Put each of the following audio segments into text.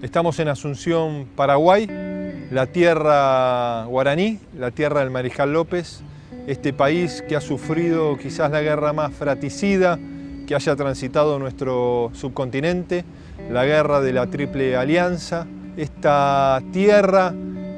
Estamos en Asunción, Paraguay, la tierra guaraní, la tierra del Mariscal López, este país que ha sufrido quizás la guerra más fratricida que haya transitado nuestro subcontinente, la guerra de la Triple Alianza, esta tierra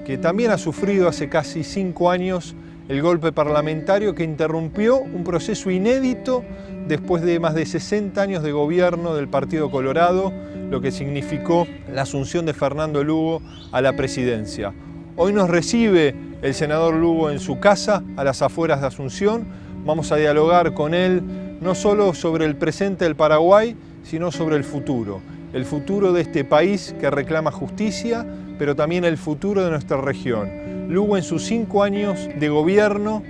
que también ha sufrido hace casi 5 años el golpe parlamentario que interrumpió un proceso inédito después de más de 60 años de gobierno del Partido Colorado, lo que significó la asunción de Fernando Lugo a la presidencia. Hoy nos recibe el senador Lugo en su casa, a las afueras de Asunción. Vamos a dialogar con él no solo sobre el presente del Paraguay, sino sobre el futuro de este país que reclama justicia, pero también el futuro de nuestra región. Lugo en sus 5 años de gobierno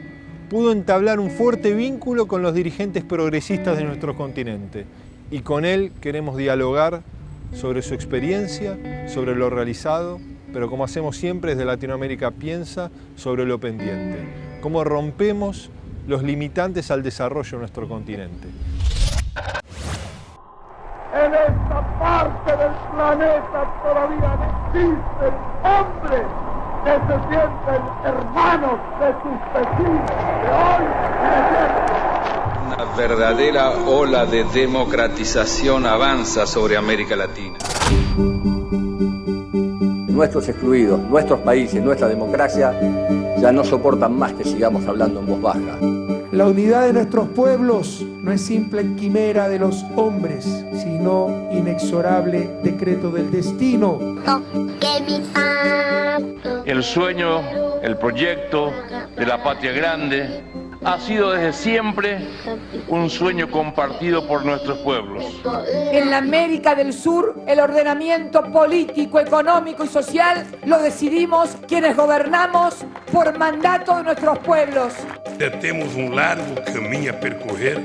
pudo entablar un fuerte vínculo con los dirigentes progresistas de nuestro continente y con él queremos dialogar sobre su experiencia, sobre lo realizado, pero como hacemos siempre desde Latinoamérica Piensa, sobre lo pendiente. Cómo rompemos los limitantes al desarrollo de nuestro continente. En esta parte del planeta todavía existen hombres que se sienten hermanos de sus vecinos, de hoy y de siempre. Una verdadera ola de democratización avanza sobre América Latina. Nuestros excluidos, nuestros países, nuestra democracia ya no soportan más que sigamos hablando en voz baja. La unidad de nuestros pueblos no es simple quimera de los hombres, sino inexorable decreto del destino. El sueño, el proyecto de la patria grande ha sido desde siempre un sueño compartido por nuestros pueblos. En la América del Sur, el ordenamiento político, económico y social lo decidimos quienes gobernamos por mandato de nuestros pueblos. Temos largo caminho a percorrer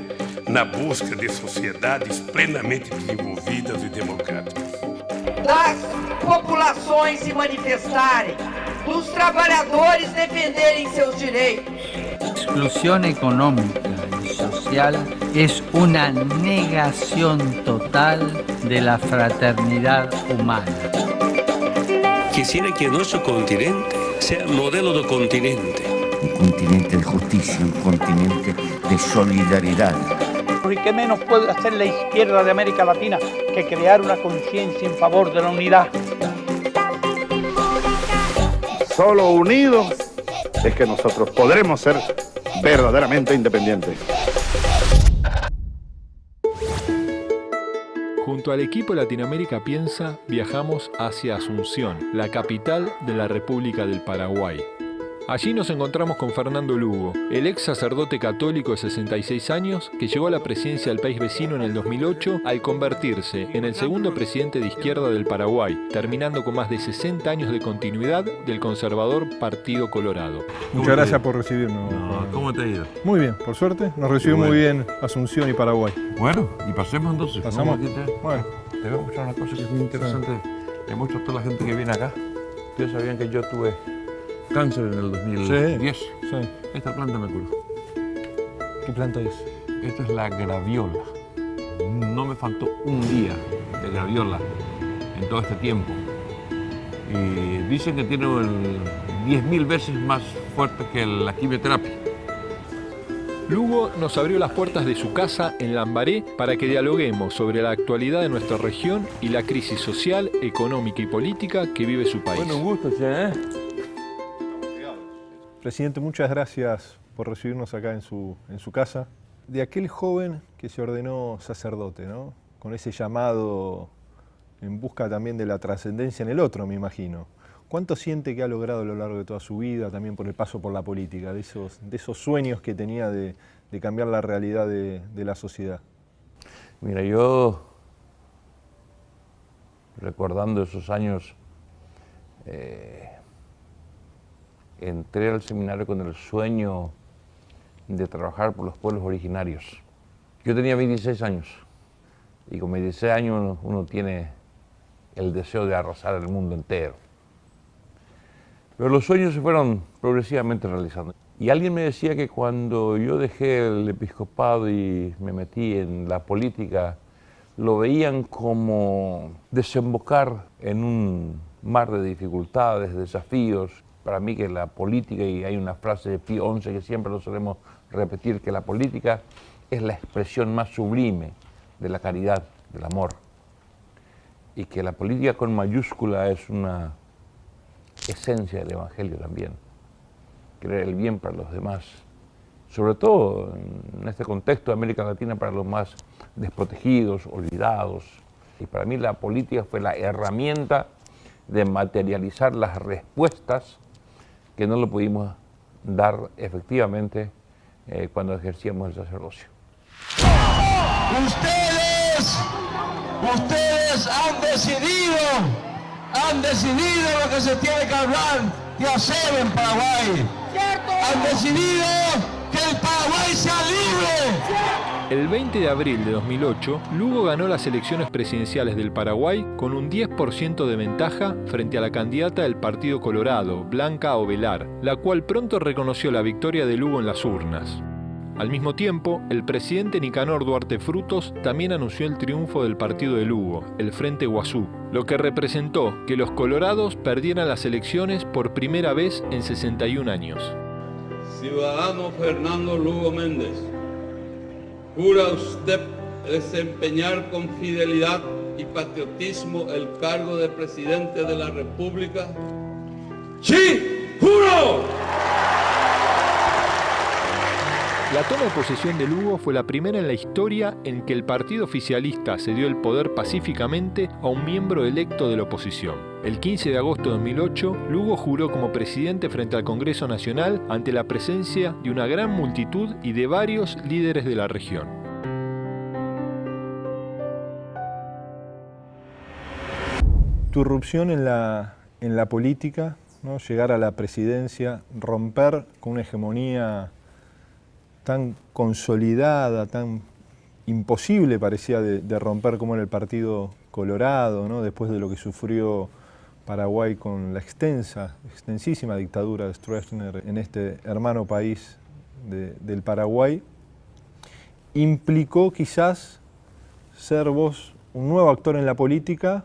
na busca de sociedades plenamente desenvolvidas e democráticas. Das populações se manifestarem, dos trabalhadores defenderem seus direitos. Exclusión económica y social es una negación total de la fraternidad humana. Quisiera que nuestro continente sea modelo de continente. Un continente de justicia, un continente de solidaridad. ¿Y qué menos puede hacer la izquierda de América Latina que crear una conciencia en favor de la unidad? Solo unidos es que nosotros podremos ser verdaderamente independientes. Junto al equipo Latinoamérica Piensa, viajamos hacia Asunción, la capital de la República del Paraguay. Allí nos encontramos con Fernando Lugo, el ex sacerdote católico de 66 años que llegó a la presidencia del país vecino en el 2008 al convertirse en el segundo presidente de izquierda del Paraguay, terminando con más de 60 años de continuidad del conservador Partido Colorado. Muchas gracias por recibirnos. ¿Cómo te ha ido? Muy bien, por suerte. Nos recibió muy bien Asunción y Paraguay. Bueno, y pasemos entonces. ¿Pasamos? Bueno, te voy a mostrar una cosa que es muy interesante. Le muestro a toda la gente que viene acá. Ustedes sabían que yo tuve cáncer en el 2010. Sí. Esta planta me curó. ¿Qué planta es? Esta es la graviola. No me faltó un día de graviola en todo este tiempo. Y dicen que tiene 10.000 veces más fuerte que la quimioterapia. Lugo nos abrió las puertas de su casa en Lambaré para que dialoguemos sobre la actualidad de nuestra región y la crisis social, económica y política que vive su país. Bueno, un gusto, ¿eh? Presidente, muchas gracias por recibirnos acá en su casa. De aquel joven que se ordenó sacerdote, ¿no? Con ese llamado en busca también de la trascendencia en el otro, me imagino. ¿Cuánto siente que ha logrado a lo largo de toda su vida, también por el paso por la política, de esos sueños que tenía de cambiar la realidad de la sociedad? Mira, yo, recordando esos años, entré al seminario con el sueño de trabajar por los pueblos originarios. Yo tenía 26 años y con 26 años uno tiene el deseo de arrasar el mundo entero. Pero los sueños se fueron progresivamente realizando. Y alguien me decía que cuando yo dejé el episcopado y me metí en la política, lo veían como desembocar en un mar de dificultades, desafíos. Para mí que la política, y hay una frase de Pío XI que siempre lo solemos repetir, que la política es la expresión más sublime de la caridad, del amor. Y que la política con mayúscula es una esencia del Evangelio también. Querer el bien para los demás. Sobre todo en este contexto de América Latina, para los más desprotegidos, olvidados. Y para mí la política fue la herramienta de materializar las respuestas que no lo pudimos dar efectivamente cuando ejercíamos el sacerdocio. Ustedes han decidido lo que se tiene que hablar y hacer en Paraguay. Han decidido que el Paraguay sea libre. El 20 de abril de 2008, Lugo ganó las elecciones presidenciales del Paraguay con un 10% de ventaja frente a la candidata del Partido Colorado, Blanca Ovelar, la cual pronto reconoció la victoria de Lugo en las urnas. Al mismo tiempo, el presidente Nicanor Duarte Frutos también anunció el triunfo del partido de Lugo, el Frente Guazú, lo que representó que los colorados perdieran las elecciones por primera vez en 61 años. Ciudadano Fernando Lugo Méndez, ¿jura usted desempeñar con fidelidad y patriotismo el cargo de presidente de la República? ¡Sí, juro! La toma de posesión de Lugo fue la primera en la historia en que el partido oficialista cedió el poder pacíficamente a un miembro electo de la oposición. El 15 de agosto de 2008, Lugo juró como presidente frente al Congreso Nacional ante la presencia de una gran multitud y de varios líderes de la región. Tu irrupción en la política, ¿no? Llegar a la presidencia, romper con una hegemonía tan consolidada, tan imposible parecía de romper como en el Partido Colorado, ¿no? Después de lo que sufrió Paraguay con la extensísima dictadura de Stroessner en este hermano país del Paraguay, implicó quizás ser vos un nuevo actor en la política,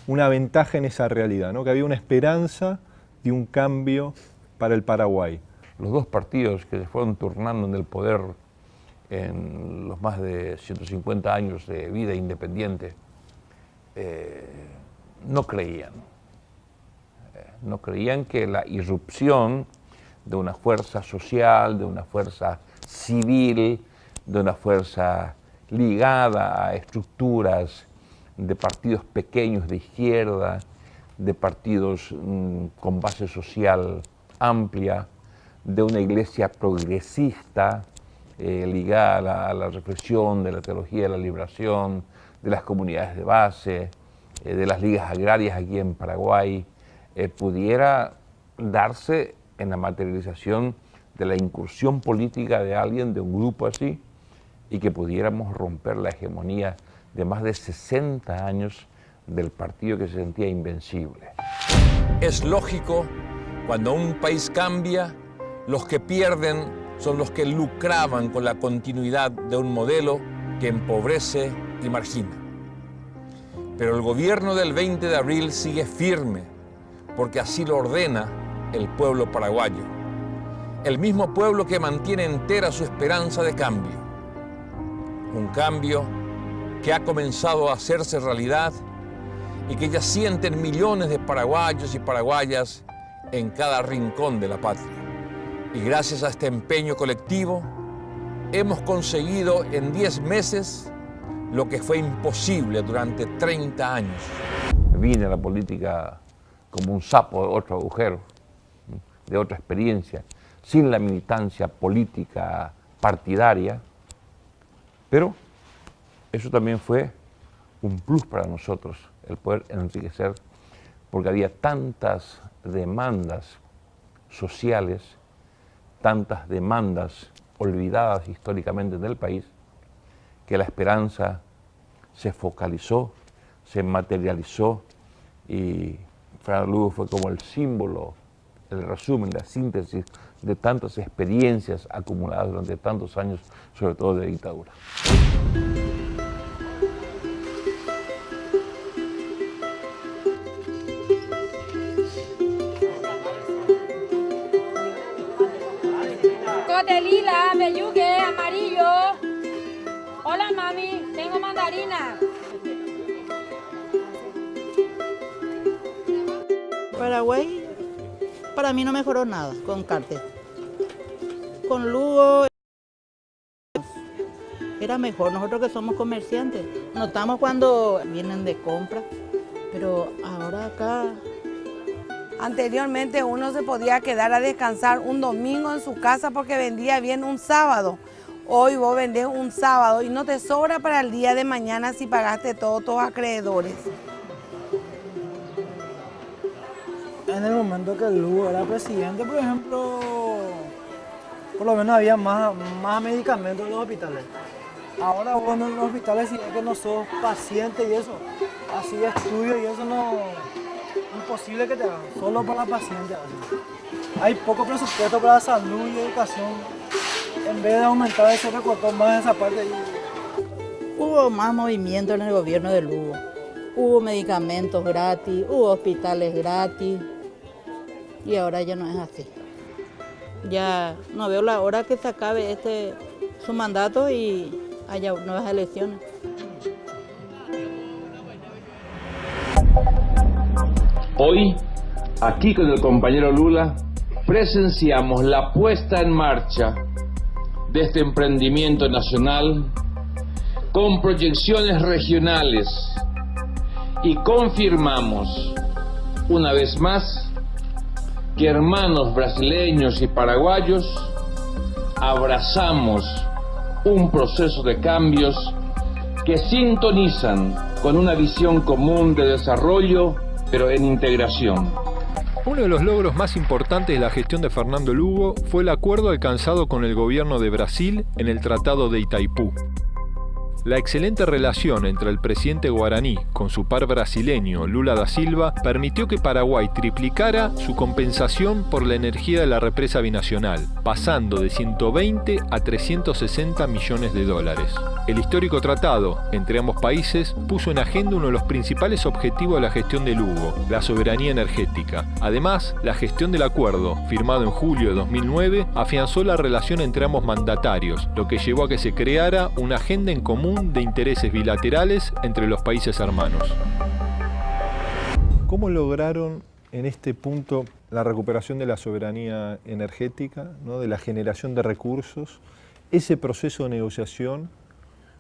una ventaja en esa realidad, ¿no? Que había una esperanza de un cambio para el Paraguay. Los dos partidos que se fueron turnando en el poder en los más de 150 años de vida independiente, no creían que la irrupción de una fuerza social, de una fuerza civil, de una fuerza ligada a estructuras de partidos pequeños de izquierda, de partidos con base social amplia, de una iglesia progresista ligada a la reflexión de la teología de la liberación, de las comunidades de base, de las ligas agrarias aquí en Paraguay, pudiera darse en la materialización de la incursión política de alguien, de un grupo así, y que pudiéramos romper la hegemonía de más de 60 años del partido que se sentía invencible. Es lógico, cuando un país cambia, los que pierden son los que lucraban con la continuidad de un modelo que empobrece y margina. Pero el gobierno del 20 de abril sigue firme, porque así lo ordena el pueblo paraguayo. El mismo pueblo que mantiene entera su esperanza de cambio. Un cambio que ha comenzado a hacerse realidad y que ya sienten millones de paraguayos y paraguayas en cada rincón de la patria. Y gracias a este empeño colectivo, hemos conseguido en 10 meses lo que fue imposible durante 30 años. Vine a la política como un sapo de otro agujero, de otra experiencia, sin la militancia política partidaria, pero eso también fue un plus para nosotros, el poder enriquecer, porque había tantas demandas sociales, tantas demandas olvidadas históricamente en el país, que la esperanza se focalizó, se materializó, y Fernando Lugo fue como el símbolo, el resumen, la síntesis de tantas experiencias acumuladas durante tantos años, sobre todo de dictadura. Lila, bellugue, amarillo. Hola, mami, tengo mandarina. Paraguay, para mí no mejoró nada con Carter. Con Lugo era mejor. Nosotros que somos comerciantes, notamos cuando vienen de compra, pero ahora acá... Anteriormente uno se podía quedar a descansar un domingo en su casa porque vendía bien un sábado. Hoy vos vendés un sábado y no te sobra para el día de mañana si pagaste todos tus acreedores. En el momento que Lugo era presidente, por ejemplo, por lo menos había más medicamentos en los hospitales. Ahora vos en los hospitales, si es que no sos paciente y eso, así de estudio y eso no... Imposible que te hagan, solo para pacientes. Hay poco presupuesto para salud y educación. En vez de aumentar, se recortó más esa parte. Hubo más movimiento en el gobierno de Lugo. Hubo medicamentos gratis, hubo hospitales gratis. Y ahora ya no es así. Ya no veo la hora que se acabe su mandato y haya nuevas elecciones. Hoy, aquí con el compañero Lula, presenciamos la puesta en marcha de este emprendimiento nacional con proyecciones regionales y confirmamos una vez más que hermanos brasileños y paraguayos abrazamos un proceso de cambios que sintonizan con una visión común de desarrollo, pero en integración. Uno de los logros más importantes de la gestión de Fernando Lugo fue el acuerdo alcanzado con el gobierno de Brasil en el Tratado de Itaipú. La excelente relación entre el presidente guaraní con su par brasileño Lula da Silva permitió que Paraguay triplicara su compensación por la energía de la represa binacional, pasando de 120 a 360 millones de dólares. El histórico tratado entre ambos países puso en agenda uno de los principales objetivos de la gestión de Lugo, la soberanía energética. Además, la gestión del acuerdo, firmado en julio de 2009, afianzó la relación entre ambos mandatarios, lo que llevó a que se creara una agenda en común de intereses bilaterales entre los países hermanos. ¿Cómo lograron en este punto la recuperación de la soberanía energética, ¿no? de la generación de recursos, ese proceso de negociación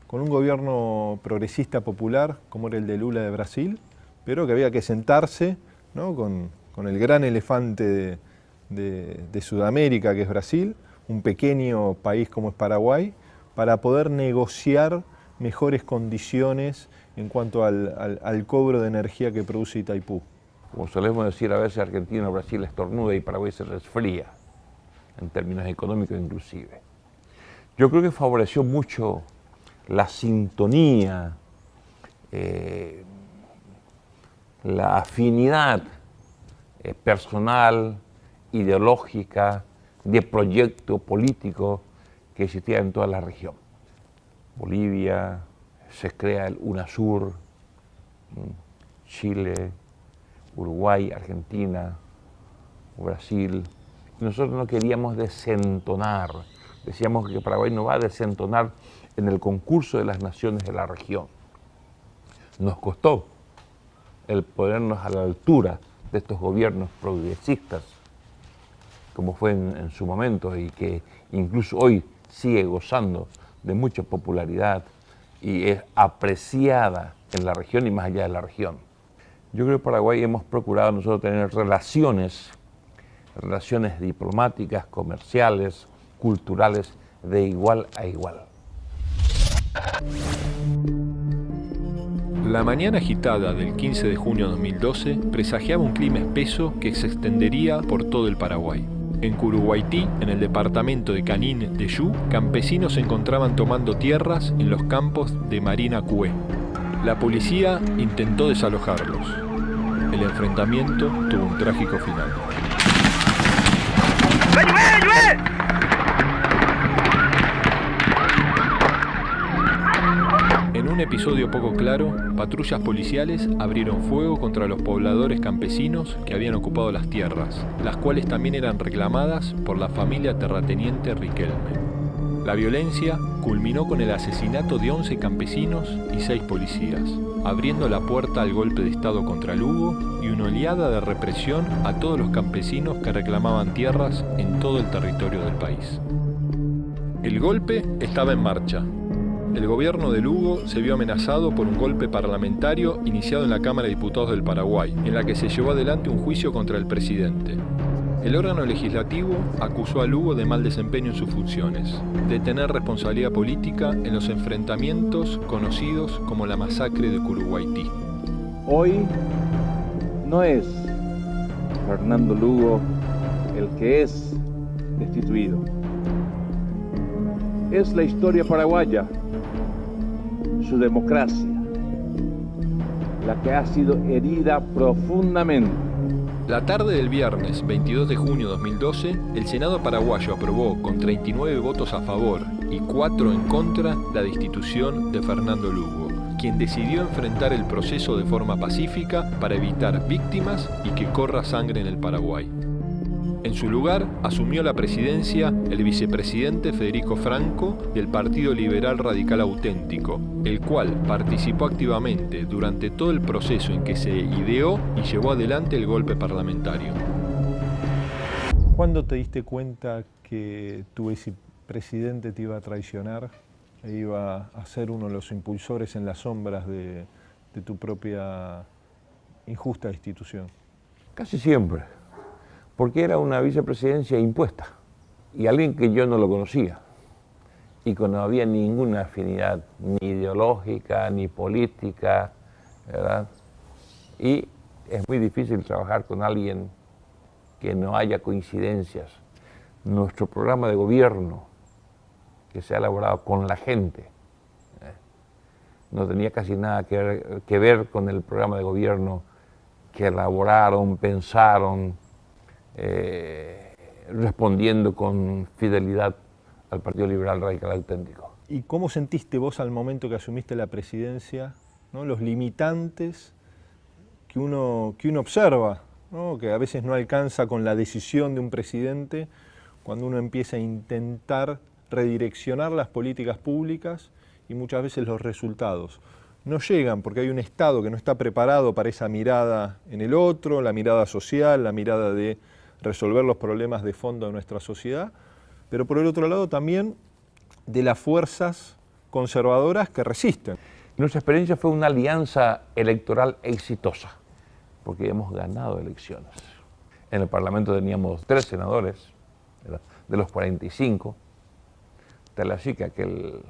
con un gobierno progresista popular como era el de Lula de Brasil, pero que había que sentarse, ¿no? con el gran elefante de Sudamérica que es Brasil, un pequeño país como es Paraguay, para poder negociar mejores condiciones en cuanto al cobro de energía que produce Itaipú? Como solemos decir, a veces Argentina o Brasil estornuda y Paraguay se resfría, en términos económicos inclusive. Yo creo que favoreció mucho la sintonía, la afinidad personal, ideológica, de proyecto político que existía en toda la región. Bolivia, se crea el UNASUR, Chile, Uruguay, Argentina, Brasil. Nosotros no queríamos desentonar, decíamos que Paraguay no va a desentonar en el concurso de las naciones de la región. Nos costó el ponernos a la altura de estos gobiernos progresistas, como fue en su momento y que incluso hoy sigue gozando de mucha popularidad y es apreciada en la región y más allá de la región. Yo creo que en Paraguay hemos procurado nosotros tener relaciones diplomáticas, comerciales, culturales, de igual a igual. La mañana agitada del 15 de junio de 2012 presagiaba un clima espeso que se extendería por todo el Paraguay. En Curuguaití, en el departamento de Canín de Yu, campesinos se encontraban tomando tierras en los campos de Marina Cué. La policía intentó desalojarlos. El enfrentamiento tuvo un trágico final. En un un episodio poco claro, patrullas policiales abrieron fuego contra los pobladores campesinos que habían ocupado las tierras, las cuales también eran reclamadas por la familia terrateniente Riquelme. La violencia culminó con el asesinato de 11 campesinos y 6 policías, abriendo la puerta al golpe de Estado contra Lugo y una oleada de represión a todos los campesinos que reclamaban tierras en todo el territorio del país. El golpe estaba en marcha. El gobierno de Lugo se vio amenazado por un golpe parlamentario iniciado en la Cámara de Diputados del Paraguay, en la que se llevó adelante un juicio contra el presidente. El órgano legislativo acusó a Lugo de mal desempeño en sus funciones, de tener responsabilidad política en los enfrentamientos conocidos como la masacre de Curuguaití. Hoy no es Fernando Lugo el que es destituido. Es la historia paraguaya, su democracia, la que ha sido herida profundamente. La tarde del viernes 22 de junio de 2012, el Senado paraguayo aprobó con 39 votos a favor y 4 en contra la destitución de Fernando Lugo, quien decidió enfrentar el proceso de forma pacífica para evitar víctimas y que corra sangre en el Paraguay. En su lugar, asumió la presidencia el vicepresidente Federico Franco del Partido Liberal Radical Auténtico, el cual participó activamente durante todo el proceso en que se ideó y llevó adelante el golpe parlamentario. ¿Cuándo te diste cuenta que tu vicepresidente te iba a traicionar e iba a ser uno de los impulsores en las sombras de tu propia injusta destitución? Casi siempre. Porque era una vicepresidencia impuesta y alguien que yo no lo conocía y que no había ninguna afinidad ni ideológica ni política, ¿verdad? Y es muy difícil trabajar con alguien que no haya coincidencias. Nuestro programa de gobierno, que se ha elaborado con la gente, no tenía casi nada que ver con el programa de gobierno que elaboraron, pensaron, respondiendo con fidelidad al Partido Liberal Radical Auténtico. ¿Y cómo sentiste vos al momento que asumiste la presidencia, ¿no? Los limitantes que uno observa, ¿no? Que a veces no alcanza con la decisión de un presidente cuando uno empieza a intentar redireccionar las políticas públicas y muchas veces los resultados no llegan porque hay un Estado que no está preparado para esa mirada en el otro, la mirada social, la mirada de resolver los problemas de fondo de nuestra sociedad, pero por el otro lado también de las fuerzas conservadoras que resisten. Nuestra experiencia fue una alianza electoral exitosa, porque hemos ganado elecciones. En el Parlamento teníamos 3 senadores, de los 45, tal así que aquel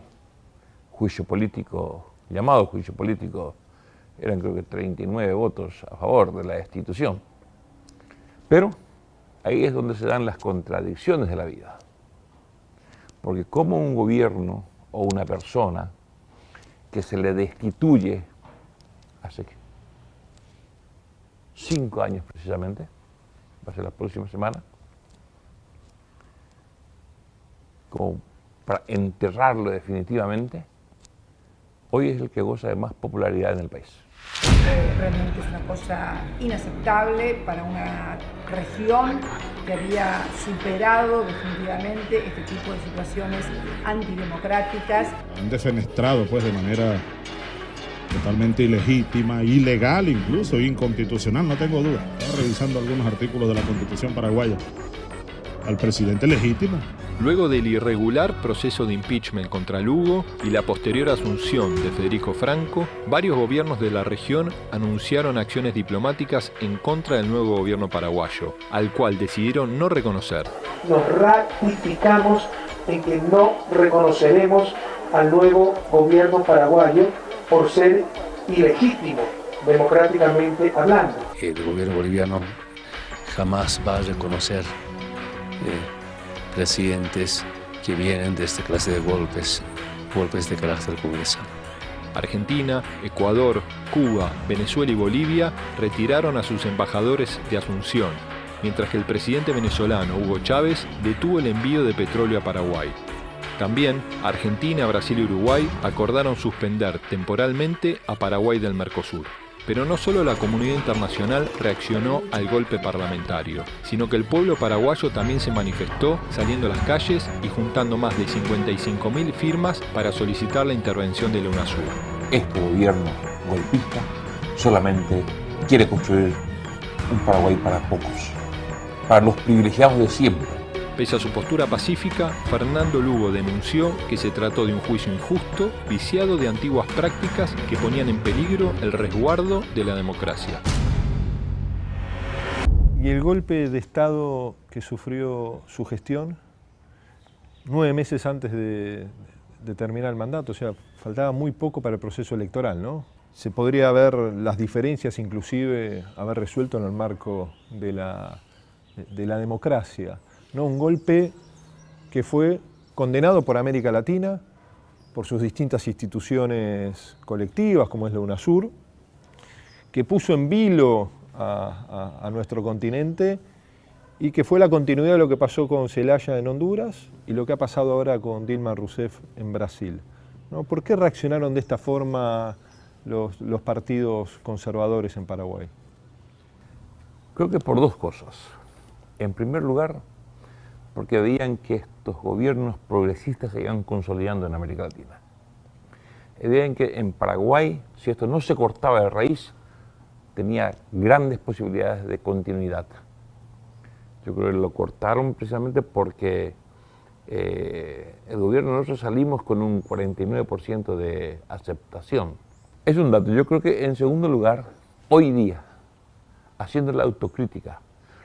juicio político, llamado juicio político, eran creo que 39 votos a favor de la destitución. Pero ahí es donde se dan las contradicciones de la vida. Porque como un gobierno o una persona que se le destituye hace 5 años precisamente, va a ser la próxima semana, como para enterrarlo definitivamente, hoy es el que goza de más popularidad en el país. Realmente es una cosa inaceptable para una región que había superado definitivamente este tipo de situaciones antidemocráticas. Han defenestrado pues de manera totalmente ilegítima, ilegal incluso, inconstitucional, no tengo duda. Estaba revisando algunos artículos de la Constitución paraguaya. Al presidente legítimo. Luego del irregular proceso de impeachment contra Lugo y la posterior asunción de Federico Franco, varios gobiernos de la región anunciaron acciones diplomáticas en contra del nuevo gobierno paraguayo, al cual decidieron no reconocer. Nos ratificamos en que no reconoceremos al nuevo gobierno paraguayo por ser ilegítimo, democráticamente hablando. El gobierno boliviano jamás va a reconocer presidentes que vienen de esta clase de golpes de carácter comunista. Argentina, Ecuador, Cuba, Venezuela y Bolivia retiraron a sus embajadores de Asunción, mientras que el presidente venezolano Hugo Chávez detuvo el envío de petróleo a Paraguay. También Argentina, Brasil y Uruguay acordaron suspender temporalmente a Paraguay del Mercosur. Pero no solo la comunidad internacional reaccionó al golpe parlamentario, sino que el pueblo paraguayo también se manifestó saliendo a las calles y juntando más de 55.000 firmas para solicitar la intervención de la UNASUR. Este gobierno golpista solamente quiere construir un Paraguay para pocos, para los privilegiados de siempre. Pese a su postura pacífica, Fernando Lugo denunció que se trató de un juicio injusto, viciado de antiguas prácticas que ponían en peligro el resguardo de la democracia. ¿Y el golpe de Estado que sufrió su gestión 9 meses antes de terminar el mandato? O sea, faltaba muy poco para el proceso electoral, ¿no? Se podría haber las diferencias, inclusive, haber resuelto en el marco de la democracia. ¿No? Un golpe que fue condenado por América Latina, por sus distintas instituciones colectivas, como es la UNASUR, que puso en vilo a nuestro continente y que fue la continuidad de lo que pasó con Zelaya en Honduras y lo que ha pasado ahora con Dilma Rousseff en Brasil, ¿no? ¿Por qué reaccionaron de esta forma los partidos conservadores en Paraguay? Creo que por dos cosas. En primer lugar, porque veían que estos gobiernos progresistas se iban consolidando en América Latina. Veían que en Paraguay, si esto no se cortaba de raíz, tenía grandes posibilidades de continuidad. Yo creo que lo cortaron precisamente porque el gobierno nosotros salimos con un 49% de aceptación. Es un dato. Yo creo que en segundo lugar, hoy día, haciendo la autocrítica,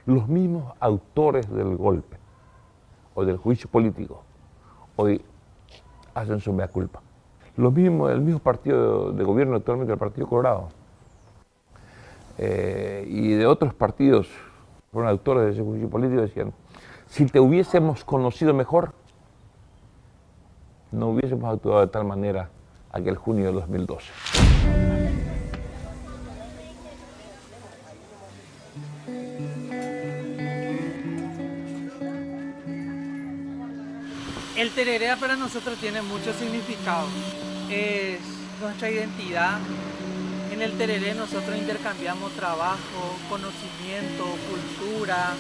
los mismos autores del golpe o del juicio político hoy hacen su mea culpa. El mismo partido de gobierno actualmente, el Partido Colorado, y de otros partidos, fueron autores de ese juicio político, decían, si te hubiésemos conocido mejor, no hubiésemos actuado de tal manera aquel junio de 2012. El tereré para nosotros tiene mucho significado, es nuestra identidad. En el tereré nosotros intercambiamos trabajo, conocimiento, cultura.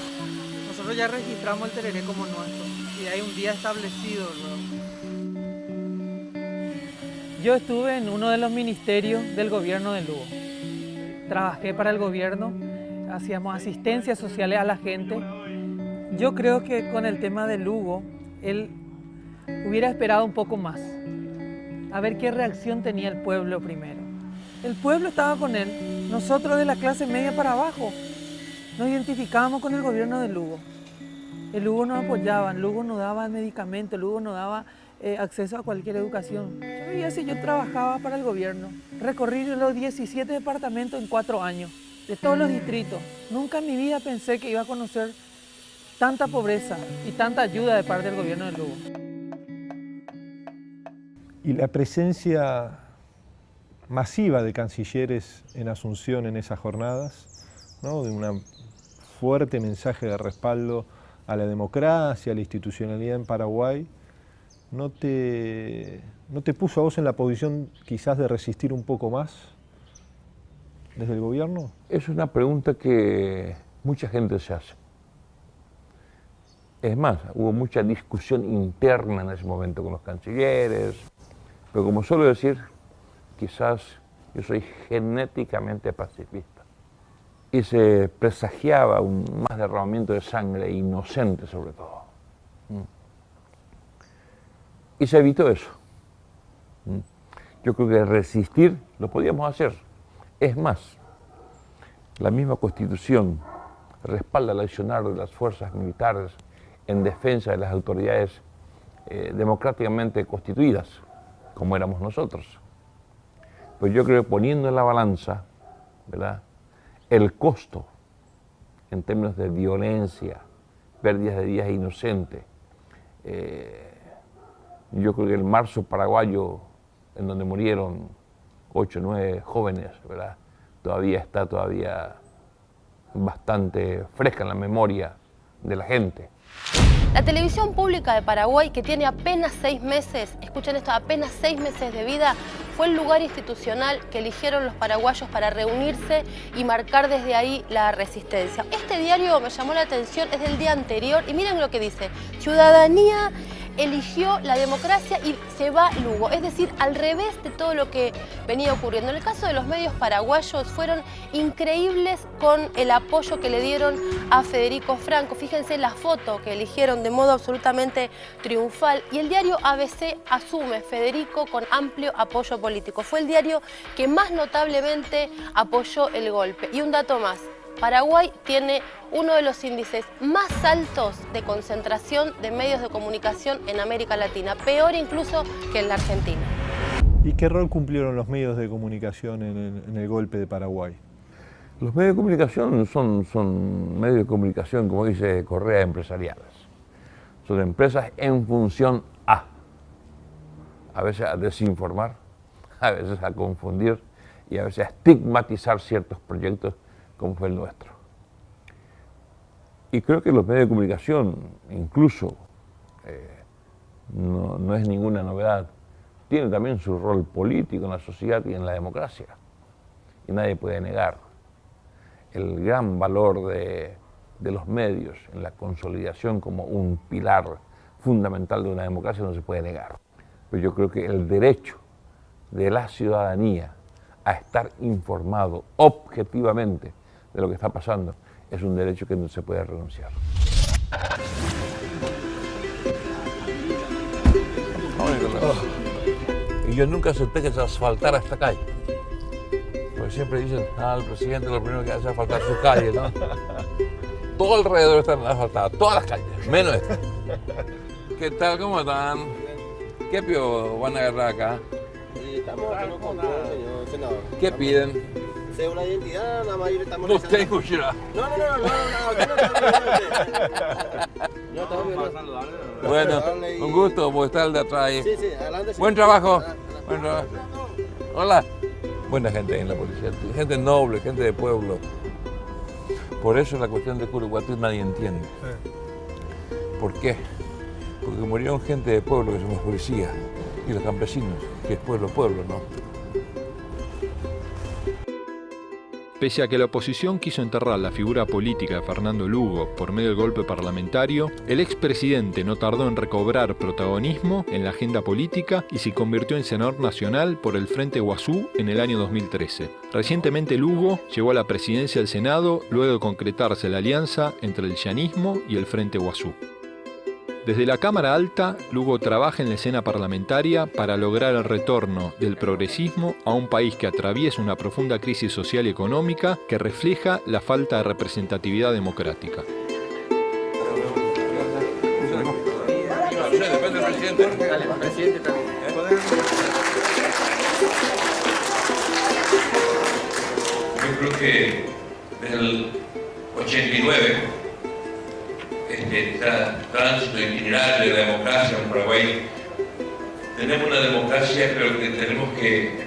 Nosotros ya registramos el tereré como nuestro y hay un día establecido, ¿no? Yo estuve en uno de los ministerios del gobierno de Lugo. Trabajé para el gobierno, hacíamos asistencias sociales a la gente. Yo creo que con el tema de Lugo, él hubiera esperado un poco más, a ver qué reacción tenía el pueblo primero. El pueblo estaba con él, nosotros de la clase media para abajo nos identificábamos con el gobierno de Lugo. El Lugo nos apoyaba, el Lugo nos daba medicamentos, el Lugo nos daba acceso a cualquier educación. Yo veía si yo trabajaba para el gobierno, recorrí los 17 departamentos en 4 años, de todos los distritos. Nunca en mi vida pensé que iba a conocer tanta pobreza y tanta ayuda de parte del gobierno de Lugo. Y la presencia masiva de cancilleres en Asunción en esas jornadas, ¿no? De un fuerte mensaje de respaldo a la democracia, a la institucionalidad en Paraguay, ¿no te puso a vos en la posición quizás de resistir un poco más desde el gobierno? Es una pregunta que mucha gente se hace. Es más, hubo mucha discusión interna en ese momento con los cancilleres, pero como suelo decir, quizás yo soy genéticamente pacifista. Y se presagiaba un más derramamiento de sangre inocente sobre todo. Y se evitó eso. Yo creo que resistir lo podíamos hacer. Es más, la misma Constitución respalda el accionar de las fuerzas militares en defensa de las autoridades democráticamente constituidas, como éramos nosotros. Pues yo creo que poniendo en la balanza, ¿verdad?, el costo en términos de violencia, pérdidas de vidas inocentes, yo creo que el marzo paraguayo, en donde murieron 8 o 9 jóvenes, ¿verdad?, está todavía bastante fresca en la memoria de la gente. La televisión pública de Paraguay, que tiene apenas 6 meses, escuchen esto, apenas 6 meses de vida, fue el lugar institucional que eligieron los paraguayos para reunirse y marcar desde ahí la resistencia. Este diario me llamó la atención, es del día anterior y miren lo que dice: ciudadanía eligió la democracia y se va Lugo. Es decir, al revés de todo lo que venía ocurriendo. En el caso de los medios paraguayos fueron increíbles con el apoyo que le dieron a Federico Franco. Fíjense la foto que eligieron de modo absolutamente triunfal. Y el diario ABC asume Federico con amplio apoyo político. Fue el diario que más notablemente apoyó el golpe. Y un dato más: Paraguay tiene uno de los índices más altos de concentración de medios de comunicación en América Latina, peor incluso que en la Argentina. ¿Y qué rol cumplieron los medios de comunicación en el golpe de Paraguay? Los medios de comunicación son medios de comunicación, como dice Correa, empresariales. Son empresas en función a veces a desinformar, a veces a confundir y a veces a estigmatizar ciertos proyectos como fue el nuestro. Y creo que los medios de comunicación, incluso, no es ninguna novedad, tienen también su rol político en la sociedad y en la democracia. Y nadie puede negar el gran valor de los medios en la consolidación como un pilar fundamental de una democracia, no se puede negar. Pero yo creo que el derecho de la ciudadanía a estar informado objetivamente de lo que está pasando es un derecho que no se puede renunciar. Y yo nunca acepté que se asfaltara esta calle. Porque siempre dicen, el presidente lo primero que hace es asfaltar su calle, ¿no? Todo alrededor está asfaltado, todas las calles, menos esta. ¿Qué tal? ¿Cómo están? ¿Qué pio van a agarrar acá? Estamos no control, señor senador. ¿Qué piden? Una identidad, nada más estamos... No tengo ya. No, Bueno, un gusto por estar de atrás. Sí, adelante. Buen trabajo. Buen trabajo. Hola. Buena gente en la policía, gente noble, gente de pueblo. Por eso la cuestión de Curuguatú nadie entiende. ¿Por qué? Porque murieron gente de pueblo, que somos policías, y los campesinos, que es pueblo, ¿no? Pese a que la oposición quiso enterrar la figura política de Fernando Lugo por medio del golpe parlamentario, el expresidente no tardó en recobrar protagonismo en la agenda política y se convirtió en senador nacional por el Frente Guazú en el año 2013. Recientemente Lugo llegó a la presidencia del Senado luego de concretarse la alianza entre el llanismo y el Frente Guazú. Desde la Cámara Alta, Lugo trabaja en la escena parlamentaria para lograr el retorno del progresismo a un país que atraviesa una profunda crisis social y económica que refleja la falta de representatividad democrática. Depende del presidente. Dale, presidente también. Yo creo que desde el 89 este tránsito itinerario de la democracia en Paraguay, tenemos una democracia, pero que tenemos que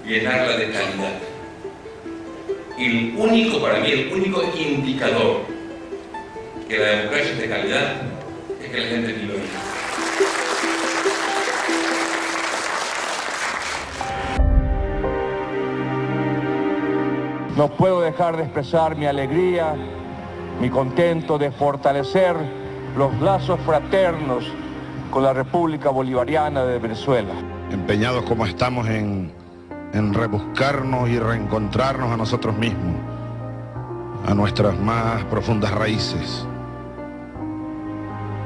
llenarla de calidad. Y el único, para mí, el único indicador que la democracia es de calidad es que la gente ni lo oye. No puedo dejar de expresar mi alegría, mi contento de fortalecer los lazos fraternos con la República Bolivariana de Venezuela. Empeñados como estamos en rebuscarnos y reencontrarnos a nosotros mismos, a nuestras más profundas raíces.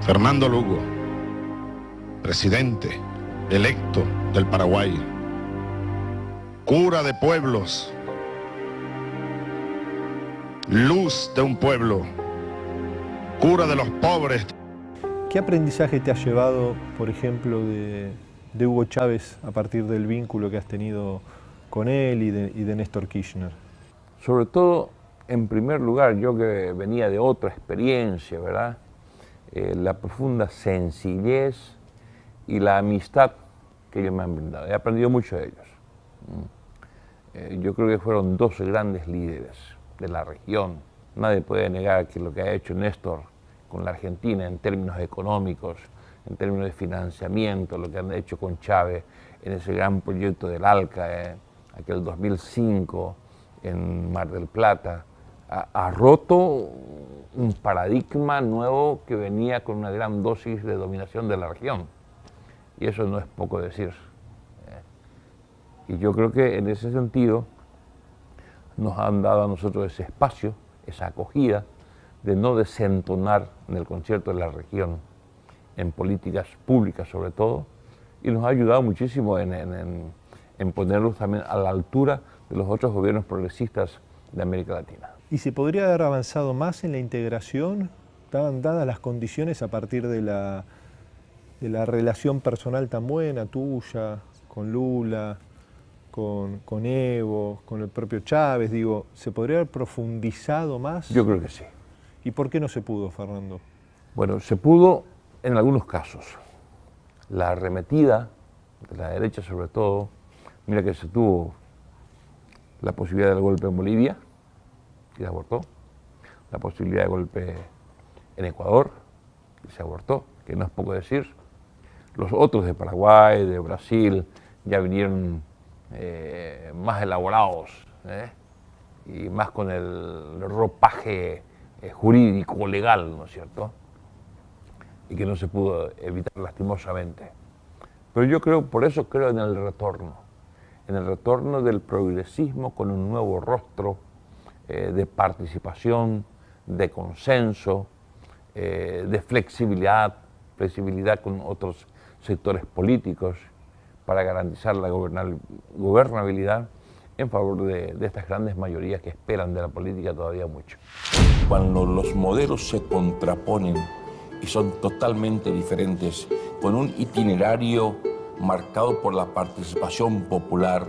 Fernando Lugo, presidente electo del Paraguay, cura de pueblos, luz de un pueblo, cura de los pobres. ¿Qué aprendizaje te has llevado, por ejemplo, de Hugo Chávez a partir del vínculo que has tenido con él y de Néstor Kirchner? Sobre todo, en primer lugar, yo que venía de otra experiencia, ¿verdad? La profunda sencillez y la amistad que ellos me han brindado. He aprendido mucho de ellos. Yo creo que fueron dos grandes líderes de la región. Nadie puede negar que lo que ha hecho Néstor con la Argentina en términos económicos, en términos de financiamiento, lo que han hecho con Chávez en ese gran proyecto del ALCA, aquel 2005 en Mar del Plata, ha roto un paradigma nuevo que venía con una gran dosis de dominación de la región. Y eso no es poco decir. Y yo creo que en ese sentido nos han dado a nosotros ese espacio, esa acogida, de no desentonar en el concierto de la región, en políticas públicas sobre todo, y nos ha ayudado muchísimo en ponernos también a la altura de los otros gobiernos progresistas de América Latina. ¿Y se podría haber avanzado más en la integración? ¿Estaban dadas las condiciones a partir de la relación personal tan buena tuya, con Lula, con Evo, con el propio Chávez? Digo, ¿se podría haber profundizado más? Yo creo que sí. ¿Y por qué no se pudo, Fernando? Bueno, se pudo en algunos casos. La arremetida de la derecha sobre todo, mira que se tuvo la posibilidad del golpe en Bolivia, y se abortó, la posibilidad de golpe en Ecuador, y se abortó, que no es poco decir. Los otros de Paraguay, de Brasil, ya vinieron más elaborados, y más con el ropaje jurídico, legal, ¿no es cierto? Y que no se pudo evitar lastimosamente. Pero yo creo, por eso creo en el retorno del progresismo con un nuevo rostro de participación, de consenso, de flexibilidad con otros sectores políticos para garantizar la gobernabilidad en favor de estas grandes mayorías que esperan de la política todavía mucho. Cuando los modelos se contraponen y son totalmente diferentes, con un itinerario marcado por la participación popular,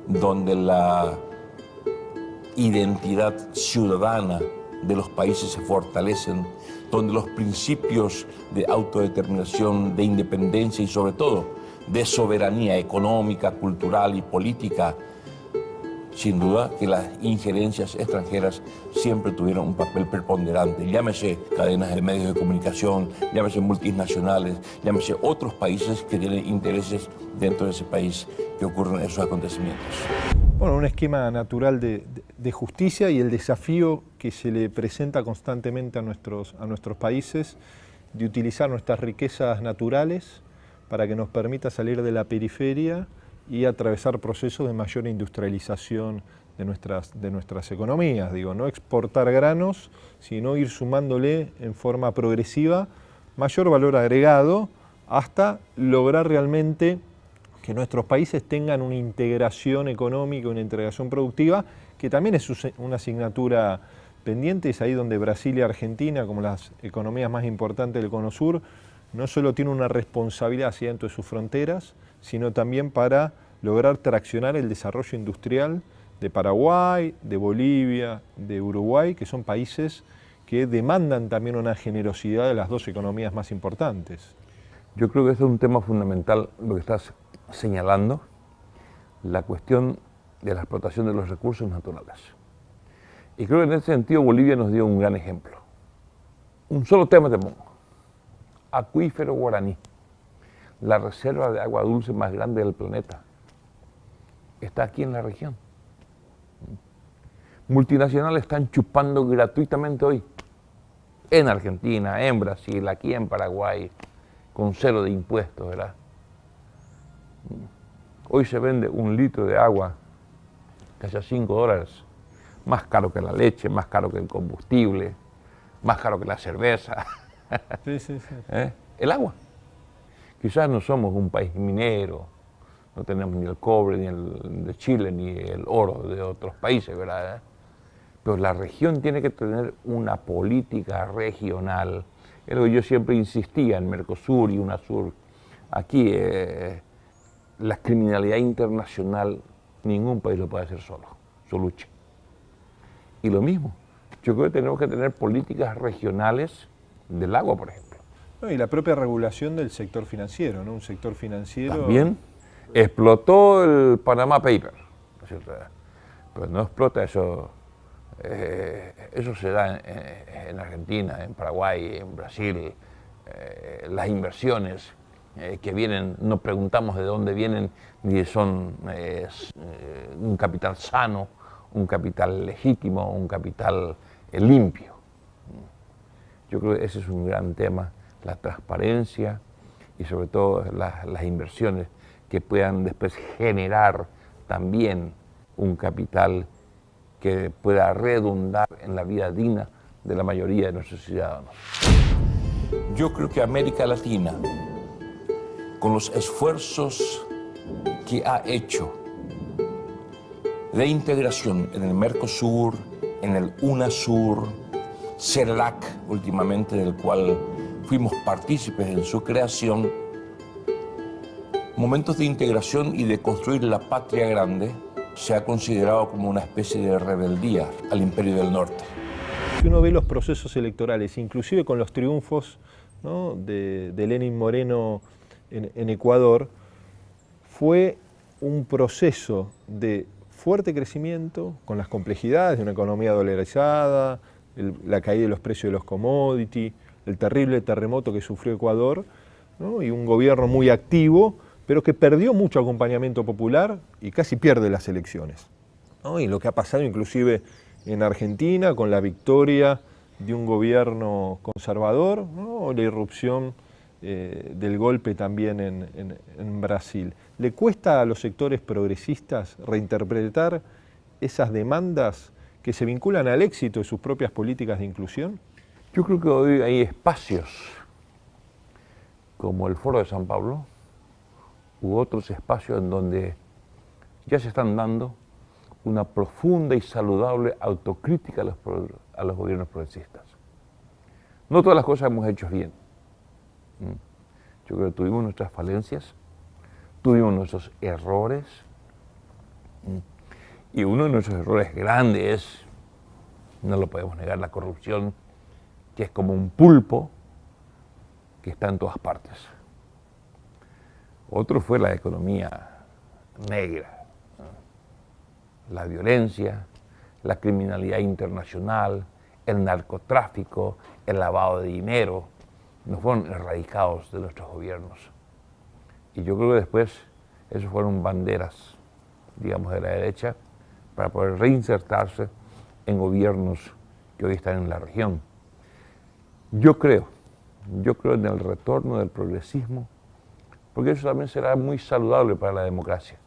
donde la identidad ciudadana de los países se fortalecen, donde los principios de autodeterminación, de independencia y sobre todo de soberanía económica, cultural y política, sin duda que las injerencias extranjeras siempre tuvieron un papel preponderante. Llámese cadenas de medios de comunicación, llámese multinacionales, llámese otros países que tienen intereses dentro de ese país que ocurren esos acontecimientos. Bueno, un esquema natural de justicia y el desafío que se le presenta constantemente a nuestros países de utilizar nuestras riquezas naturales para que nos permita salir de la periferia y atravesar procesos de mayor industrialización de nuestras economías. Digo, no exportar granos, sino ir sumándole en forma progresiva mayor valor agregado hasta lograr realmente que nuestros países tengan una integración económica, una integración productiva, que también es una asignatura pendiente. Es ahí donde Brasil y Argentina, como las economías más importantes del Cono Sur, no solo tienen una responsabilidad hacia dentro de sus fronteras, sino también para lograr traccionar el desarrollo industrial de Paraguay, de Bolivia, de Uruguay, que son países que demandan también una generosidad de las dos economías más importantes. Yo creo que este es un tema fundamental, lo que estás señalando, la cuestión de la explotación de los recursos naturales. Y creo que en ese sentido Bolivia nos dio un gran ejemplo. Un solo tema te pongo: acuífero guaraní, la reserva de agua dulce más grande del planeta, está aquí en la región. Multinacionales están chupando gratuitamente hoy, en Argentina, en Brasil, aquí en Paraguay, con cero de impuestos, ¿verdad? Hoy se vende un litro de agua casi a $5, más caro que la leche, más caro que el combustible, más caro que la cerveza. Sí, sí, sí. El agua. Quizás no somos un país minero, no tenemos ni el cobre ni el de Chile ni el oro de otros países, ¿verdad? Pero la región tiene que tener una política regional. Es lo que yo siempre insistía en Mercosur y UNASUR. Aquí la criminalidad internacional ningún país lo puede hacer solo, su lucha. Y lo mismo, yo creo que tenemos que tener políticas regionales del agua, por ejemplo. No, y la propia regulación del sector financiero, ¿no? Un sector financiero... También explotó el Panama Paper, ¿no es cierto? Pero no explota eso, eso se da en Argentina, en Paraguay, en Brasil, las inversiones que vienen, no preguntamos de dónde vienen, ni son un capital sano, un capital legítimo, un capital limpio. Yo creo que ese es un gran tema, la transparencia y sobre todo las inversiones que puedan después generar también un capital que pueda redundar en la vida digna de la mayoría de nuestros ciudadanos. Yo creo que América Latina, con los esfuerzos que ha hecho de integración en el Mercosur, en el UNASUR, CELAC últimamente, del cual fuimos partícipes en su creación, momentos de integración y de construir la patria grande, se ha considerado como una especie de rebeldía al Imperio del Norte. Si uno ve los procesos electorales, inclusive con los triunfos, ¿no?, de Lenín Moreno en Ecuador, fue un proceso de fuerte crecimiento con las complejidades de una economía dolarizada, la caída de los precios de los commodities, el terrible terremoto que sufrió Ecuador, ¿no?, y un gobierno muy activo, pero que perdió mucho acompañamiento popular y casi pierde las elecciones, ¿no? Y lo que ha pasado inclusive en Argentina con la victoria de un gobierno conservador, ¿no?, la irrupción del golpe también en Brasil. ¿Le cuesta a los sectores progresistas reinterpretar esas demandas que se vinculan al éxito de sus propias políticas de inclusión? Yo creo que hoy hay espacios como el Foro de San Pablo u otros espacios en donde ya se están dando una profunda y saludable autocrítica a los gobiernos progresistas. No todas las cosas hemos hecho bien. Yo creo que tuvimos nuestras falencias, tuvimos nuestros errores, y uno de nuestros errores grandes es, no lo podemos negar, la corrupción, que es como un pulpo que está en todas partes. Otro fue la economía negra, ¿no?, la violencia, la criminalidad internacional, el narcotráfico, el lavado de dinero, no fueron erradicados de nuestros gobiernos. Y yo creo que después esos fueron banderas, digamos, de la derecha para poder reinsertarse en gobiernos que hoy están en la región. Yo creo en el retorno del progresismo, porque eso también será muy saludable para la democracia.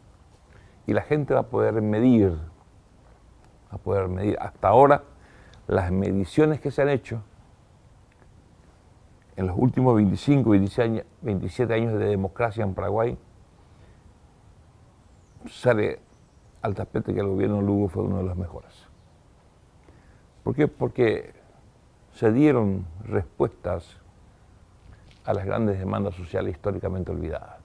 Y la gente va a poder medir. Hasta ahora, las mediciones que se han hecho en los últimos 25, 27 años de democracia en Paraguay, sale al tapete que el gobierno de Lugo fue uno de los mejores. ¿Por qué? Porque se dieron respuestas a las grandes demandas sociales históricamente olvidadas.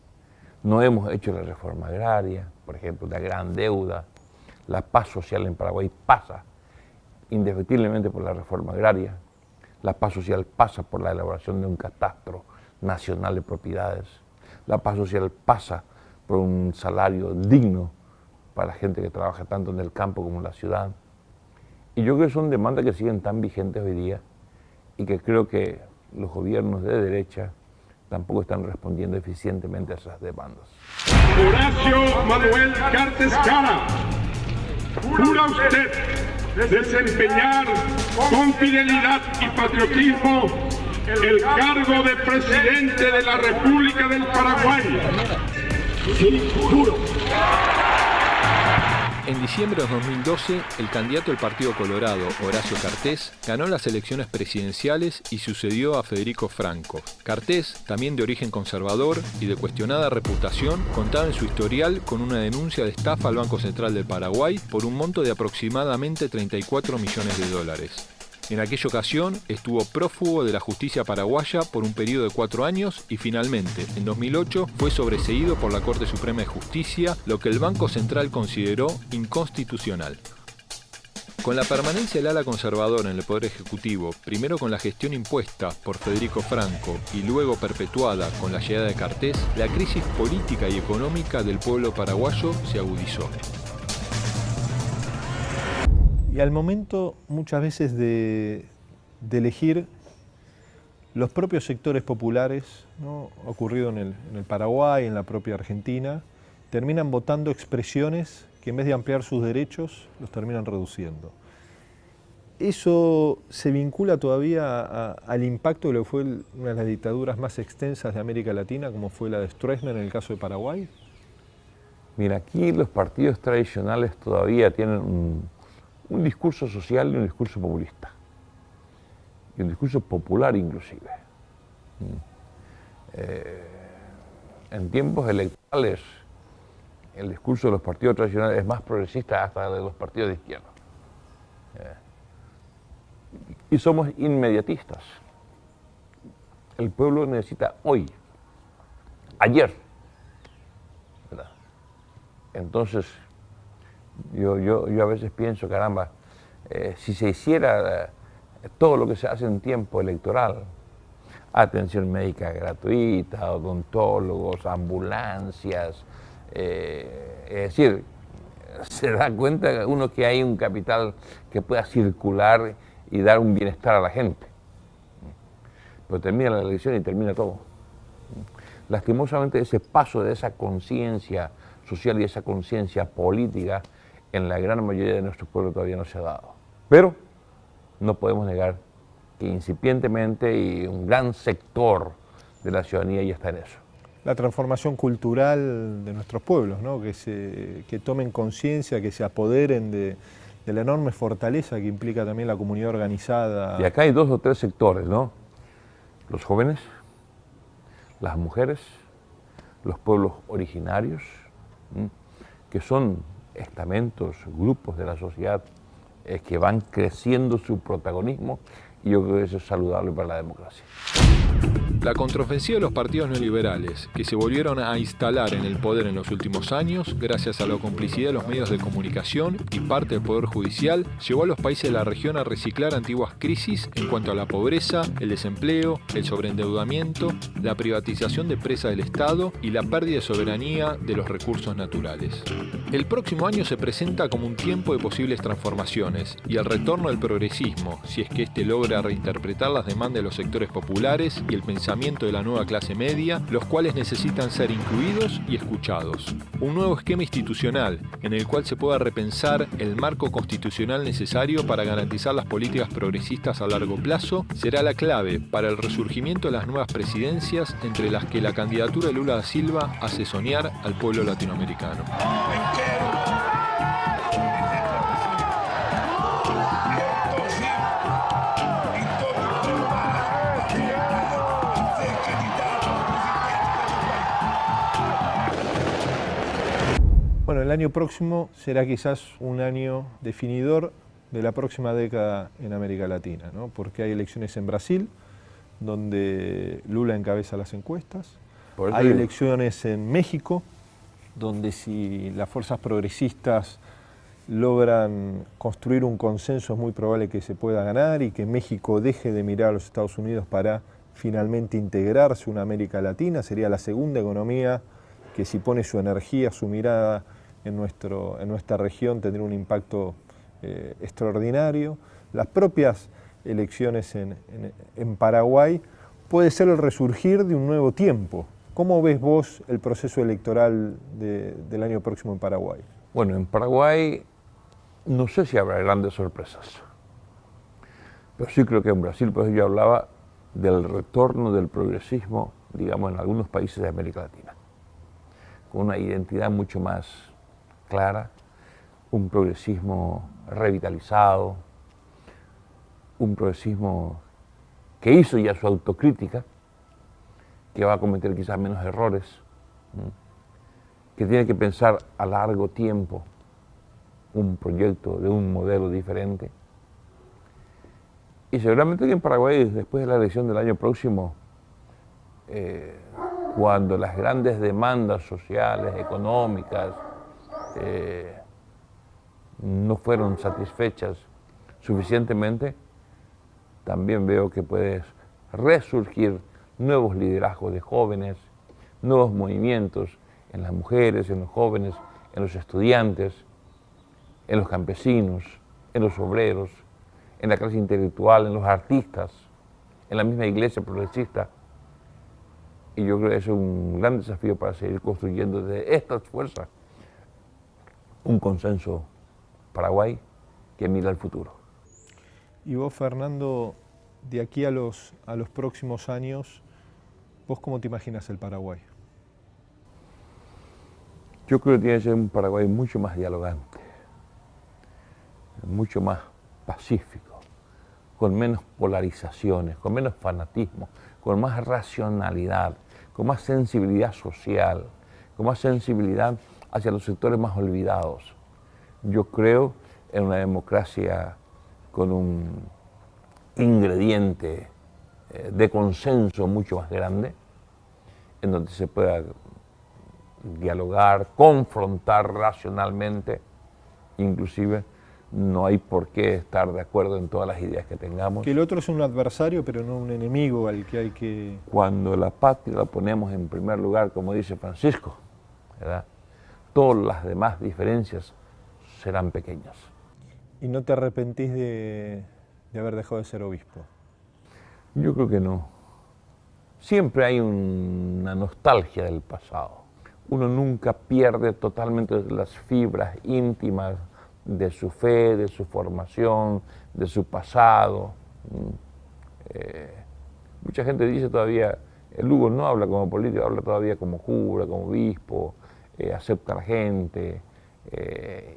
No hemos hecho la reforma agraria, por ejemplo, la gran deuda. La paz social en Paraguay pasa indefectiblemente por la reforma agraria. La paz social pasa por la elaboración de un catastro nacional de propiedades. La paz social pasa por un salario digno para la gente que trabaja tanto en el campo como en la ciudad. Y yo creo que son demandas que siguen tan vigentes hoy día y que creo que los gobiernos de derecha tampoco están respondiendo eficientemente a esas demandas. Horacio Manuel Cartes Cara, ¿jura usted desempeñar con fidelidad y patriotismo el cargo de presidente de la República del Paraguay? Sí, juro. En diciembre de 2012, el candidato del Partido Colorado, Horacio Cartes, ganó las elecciones presidenciales y sucedió a Federico Franco. Cartes, también de origen conservador y de cuestionada reputación, contaba en su historial con una denuncia de estafa al Banco Central del Paraguay por un monto de aproximadamente 34 millones de dólares. En aquella ocasión estuvo prófugo de la justicia paraguaya por un periodo de 4 años y finalmente, en 2008, fue sobreseído por la Corte Suprema de Justicia, lo que el Banco Central consideró inconstitucional. Con la permanencia del ala conservadora en el Poder Ejecutivo, primero con la gestión impuesta por Federico Franco y luego perpetuada con la llegada de Cartes, la crisis política y económica del pueblo paraguayo se agudizó. Y al momento, muchas veces, de de elegir los propios sectores populares, ¿no? Ocurrido en el Paraguay, en la propia Argentina, terminan votando expresiones que en vez de ampliar sus derechos, los terminan reduciendo. Eso se vincula todavía al impacto de lo que fue una de las dictaduras más extensas de América Latina, como fue la de Stroessner en el caso de Paraguay. Mira, aquí los partidos tradicionales todavía tienen un discurso social y un discurso populista. Y un discurso popular inclusive. En tiempos electorales, el discurso de los partidos tradicionales es más progresista hasta de los partidos de izquierda. Y somos inmediatistas. El pueblo necesita hoy, ayer. ¿Verdad? Entonces, yo a veces pienso, caramba, si se hiciera todo lo que se hace en tiempo electoral, atención médica gratuita, odontólogos, ambulancias, es decir, se da cuenta uno que hay un capital que pueda circular y dar un bienestar a la gente. Pero termina la elección y termina todo. Lastimosamente ese paso de esa conciencia social y esa conciencia política en la gran mayoría de nuestros pueblos todavía no se ha dado. Pero no podemos negar que incipientemente y un gran sector de la ciudadanía ya está en eso. La transformación cultural de nuestros pueblos, ¿no? Que tomen conciencia, que se apoderen de la enorme fortaleza que implica también la comunidad organizada. Y acá hay 2 o 3 sectores, ¿no? Los jóvenes, las mujeres, los pueblos originarios, que son estamentos, grupos de la sociedad que van creciendo su protagonismo, y yo creo que eso es saludable para la democracia. La contraofensiva de los partidos neoliberales, que se volvieron a instalar en el poder en los últimos años, gracias a la complicidad de los medios de comunicación y parte del Poder Judicial, llevó a los países de la región a reciclar antiguas crisis en cuanto a la pobreza, el desempleo, el sobreendeudamiento, la privatización de presas del Estado y la pérdida de soberanía de los recursos naturales. El próximo año se presenta como un tiempo de posibles transformaciones y el retorno del progresismo, si es que éste logra reinterpretar las demandas de los sectores populares y el pensamiento de la nueva clase media, los cuales necesitan ser incluidos y escuchados. Un nuevo esquema institucional en el cual se pueda repensar el marco constitucional necesario para garantizar las políticas progresistas a largo plazo será la clave para el resurgimiento de las nuevas presidencias, entre las que la candidatura de Lula da Silva hace soñar al pueblo latinoamericano. Bueno, el año próximo será quizás un año definidor de la próxima década en América Latina, ¿no? Porque hay elecciones en Brasil, donde Lula encabeza las encuestas. Hay elecciones en México, donde si las fuerzas progresistas logran construir un consenso es muy probable que se pueda ganar y que México deje de mirar a los Estados Unidos para finalmente integrarse a una América Latina. Sería la segunda economía que, si pone su energía, su mirada en nuestra región, tendría un impacto extraordinario. Las propias elecciones en Paraguay puede ser el resurgir de un nuevo tiempo. ¿Cómo ves vos el proceso electoral del año próximo en Paraguay? Bueno, en Paraguay no sé si habrá grandes sorpresas, pero sí creo que en Brasil, por eso yo hablaba del retorno del progresismo, digamos, en algunos países de América Latina, con una identidad mucho más clara, un progresismo revitalizado, un progresismo que hizo ya su autocrítica, que va a cometer quizás menos errores, que tiene que pensar a largo tiempo un proyecto de un modelo diferente. Y seguramente que en Paraguay, después de la elección del año próximo, cuando las grandes demandas sociales, económicas, no fueron satisfechas suficientemente, también veo que puede resurgir nuevos liderazgos de jóvenes, nuevos movimientos en las mujeres, en los jóvenes, en los estudiantes, en los campesinos, en los obreros, en la clase intelectual, en los artistas, en la misma iglesia progresista. Y yo creo que eso es un gran desafío para seguir construyendo desde estas fuerzas un consenso Paraguay que mira al futuro. Y vos, Fernando, de aquí a los próximos años, ¿vos cómo te imaginas el Paraguay? Yo creo que tiene que ser un Paraguay mucho más dialogante, mucho más pacífico, con menos polarizaciones, con menos fanatismo, con más racionalidad, con más sensibilidad social, con más sensibilidad hacia los sectores más olvidados. Yo creo en una democracia con un ingrediente de consenso mucho más grande, en donde se pueda dialogar, confrontar racionalmente, inclusive no hay por qué estar de acuerdo en todas las ideas que tengamos. Que el otro es un adversario, pero no un enemigo al que hay que... Cuando la patria la ponemos en primer lugar, como dice Francisco, ¿verdad?, todas las demás diferencias serán pequeñas. ¿Y no te arrepentís de haber dejado de ser obispo? Yo creo que no. Siempre hay una nostalgia del pasado. Uno nunca pierde totalmente las fibras íntimas de su fe, de su formación, de su pasado. Mucha gente dice todavía, el Lugo no habla como político, habla todavía como cura, como obispo, acepta a la gente.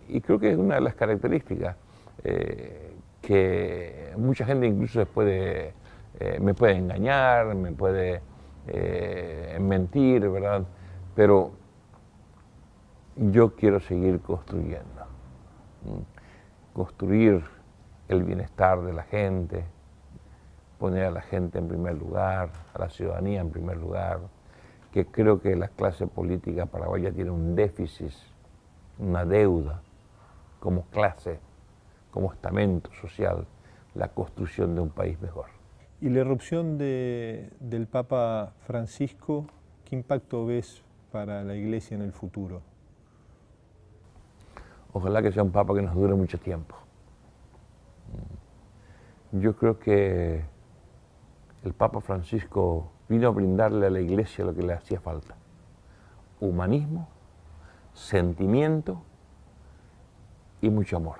Y creo que es una de las características que mucha gente incluso me puede engañar, me puede mentir, ¿verdad? Pero yo quiero seguir construyendo. Construir el bienestar de la gente, poner a la gente en primer lugar, a la ciudadanía en primer lugar, que creo que la clase política paraguaya tiene un déficit, una deuda como clase, como estamento social, la construcción de un país mejor. ¿Y la irrupción del Papa Francisco, qué impacto ves para la Iglesia en el futuro? Ojalá que sea un Papa que nos dure mucho tiempo. Yo creo que el Papa Francisco vino a brindarle a la Iglesia lo que le hacía falta: humanismo, sentimiento y mucho amor.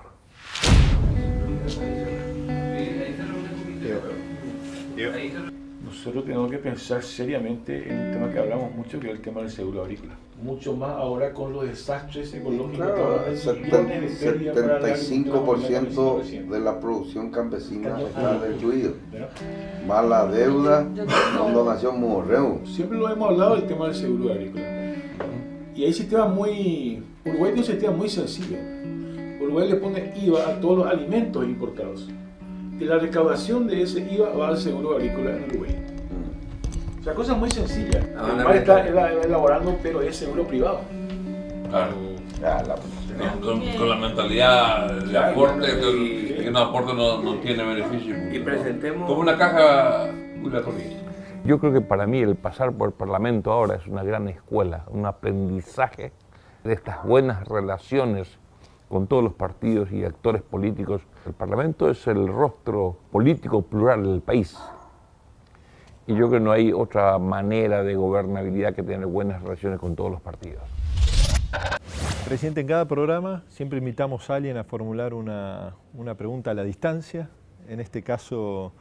Nosotros tenemos que pensar seriamente en un tema que hablamos mucho, que es el tema del seguro agrícola. Mucho más ahora con los desastres ecológicos. Claro, el 75% de la producción campesina está destruido. Más la deuda, cuando nació Morreu. Siempre lo hemos hablado del tema del seguro agrícola. Y hay sistemas Uruguay tiene un sistema muy sencillo. Uruguay le pone IVA a todos los alimentos importados. Y la recaudación de ese IVA va al seguro agrícola en Uruguay. O sea, cosa muy sencilla. Uruguay está elaborando, pero es seguro privado. Claro. Con la mentalidad de aporte, que un aporte no tiene beneficio. Y presentemos... Como una caja muy corriente. Yo creo que para mí el pasar por el Parlamento ahora es una gran escuela, un aprendizaje de estas buenas relaciones con todos los partidos y actores políticos. El Parlamento es el rostro político plural del país. Y yo creo que no hay otra manera de gobernabilidad que tener buenas relaciones con todos los partidos. Presidente, en cada programa siempre invitamos a alguien a formular una pregunta a la distancia. En este caso,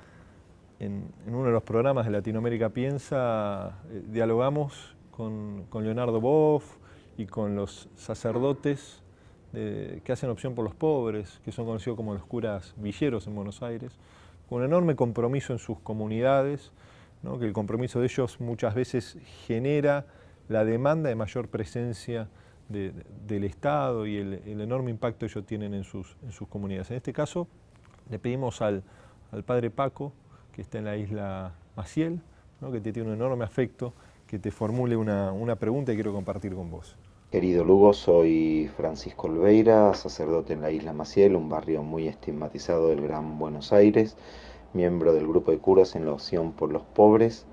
en uno de los programas de Latinoamérica Piensa, dialogamos con Leonardo Boff y con los sacerdotes que hacen opción por los pobres, que son conocidos como los curas villeros en Buenos Aires, con un enorme compromiso en sus comunidades, ¿no? Que el compromiso de ellos muchas veces genera la demanda de mayor presencia del Estado y el enorme impacto que ellos tienen en sus comunidades. En este caso, le pedimos al padre Paco, que está en la isla Maciel, ¿no? Que te tiene un enorme afecto, que te formule una pregunta que quiero compartir con vos. Querido Lugo, soy Francisco Olveira, sacerdote en la isla Maciel, un barrio muy estigmatizado del Gran Buenos Aires, miembro del grupo de curas en la opción por los pobres.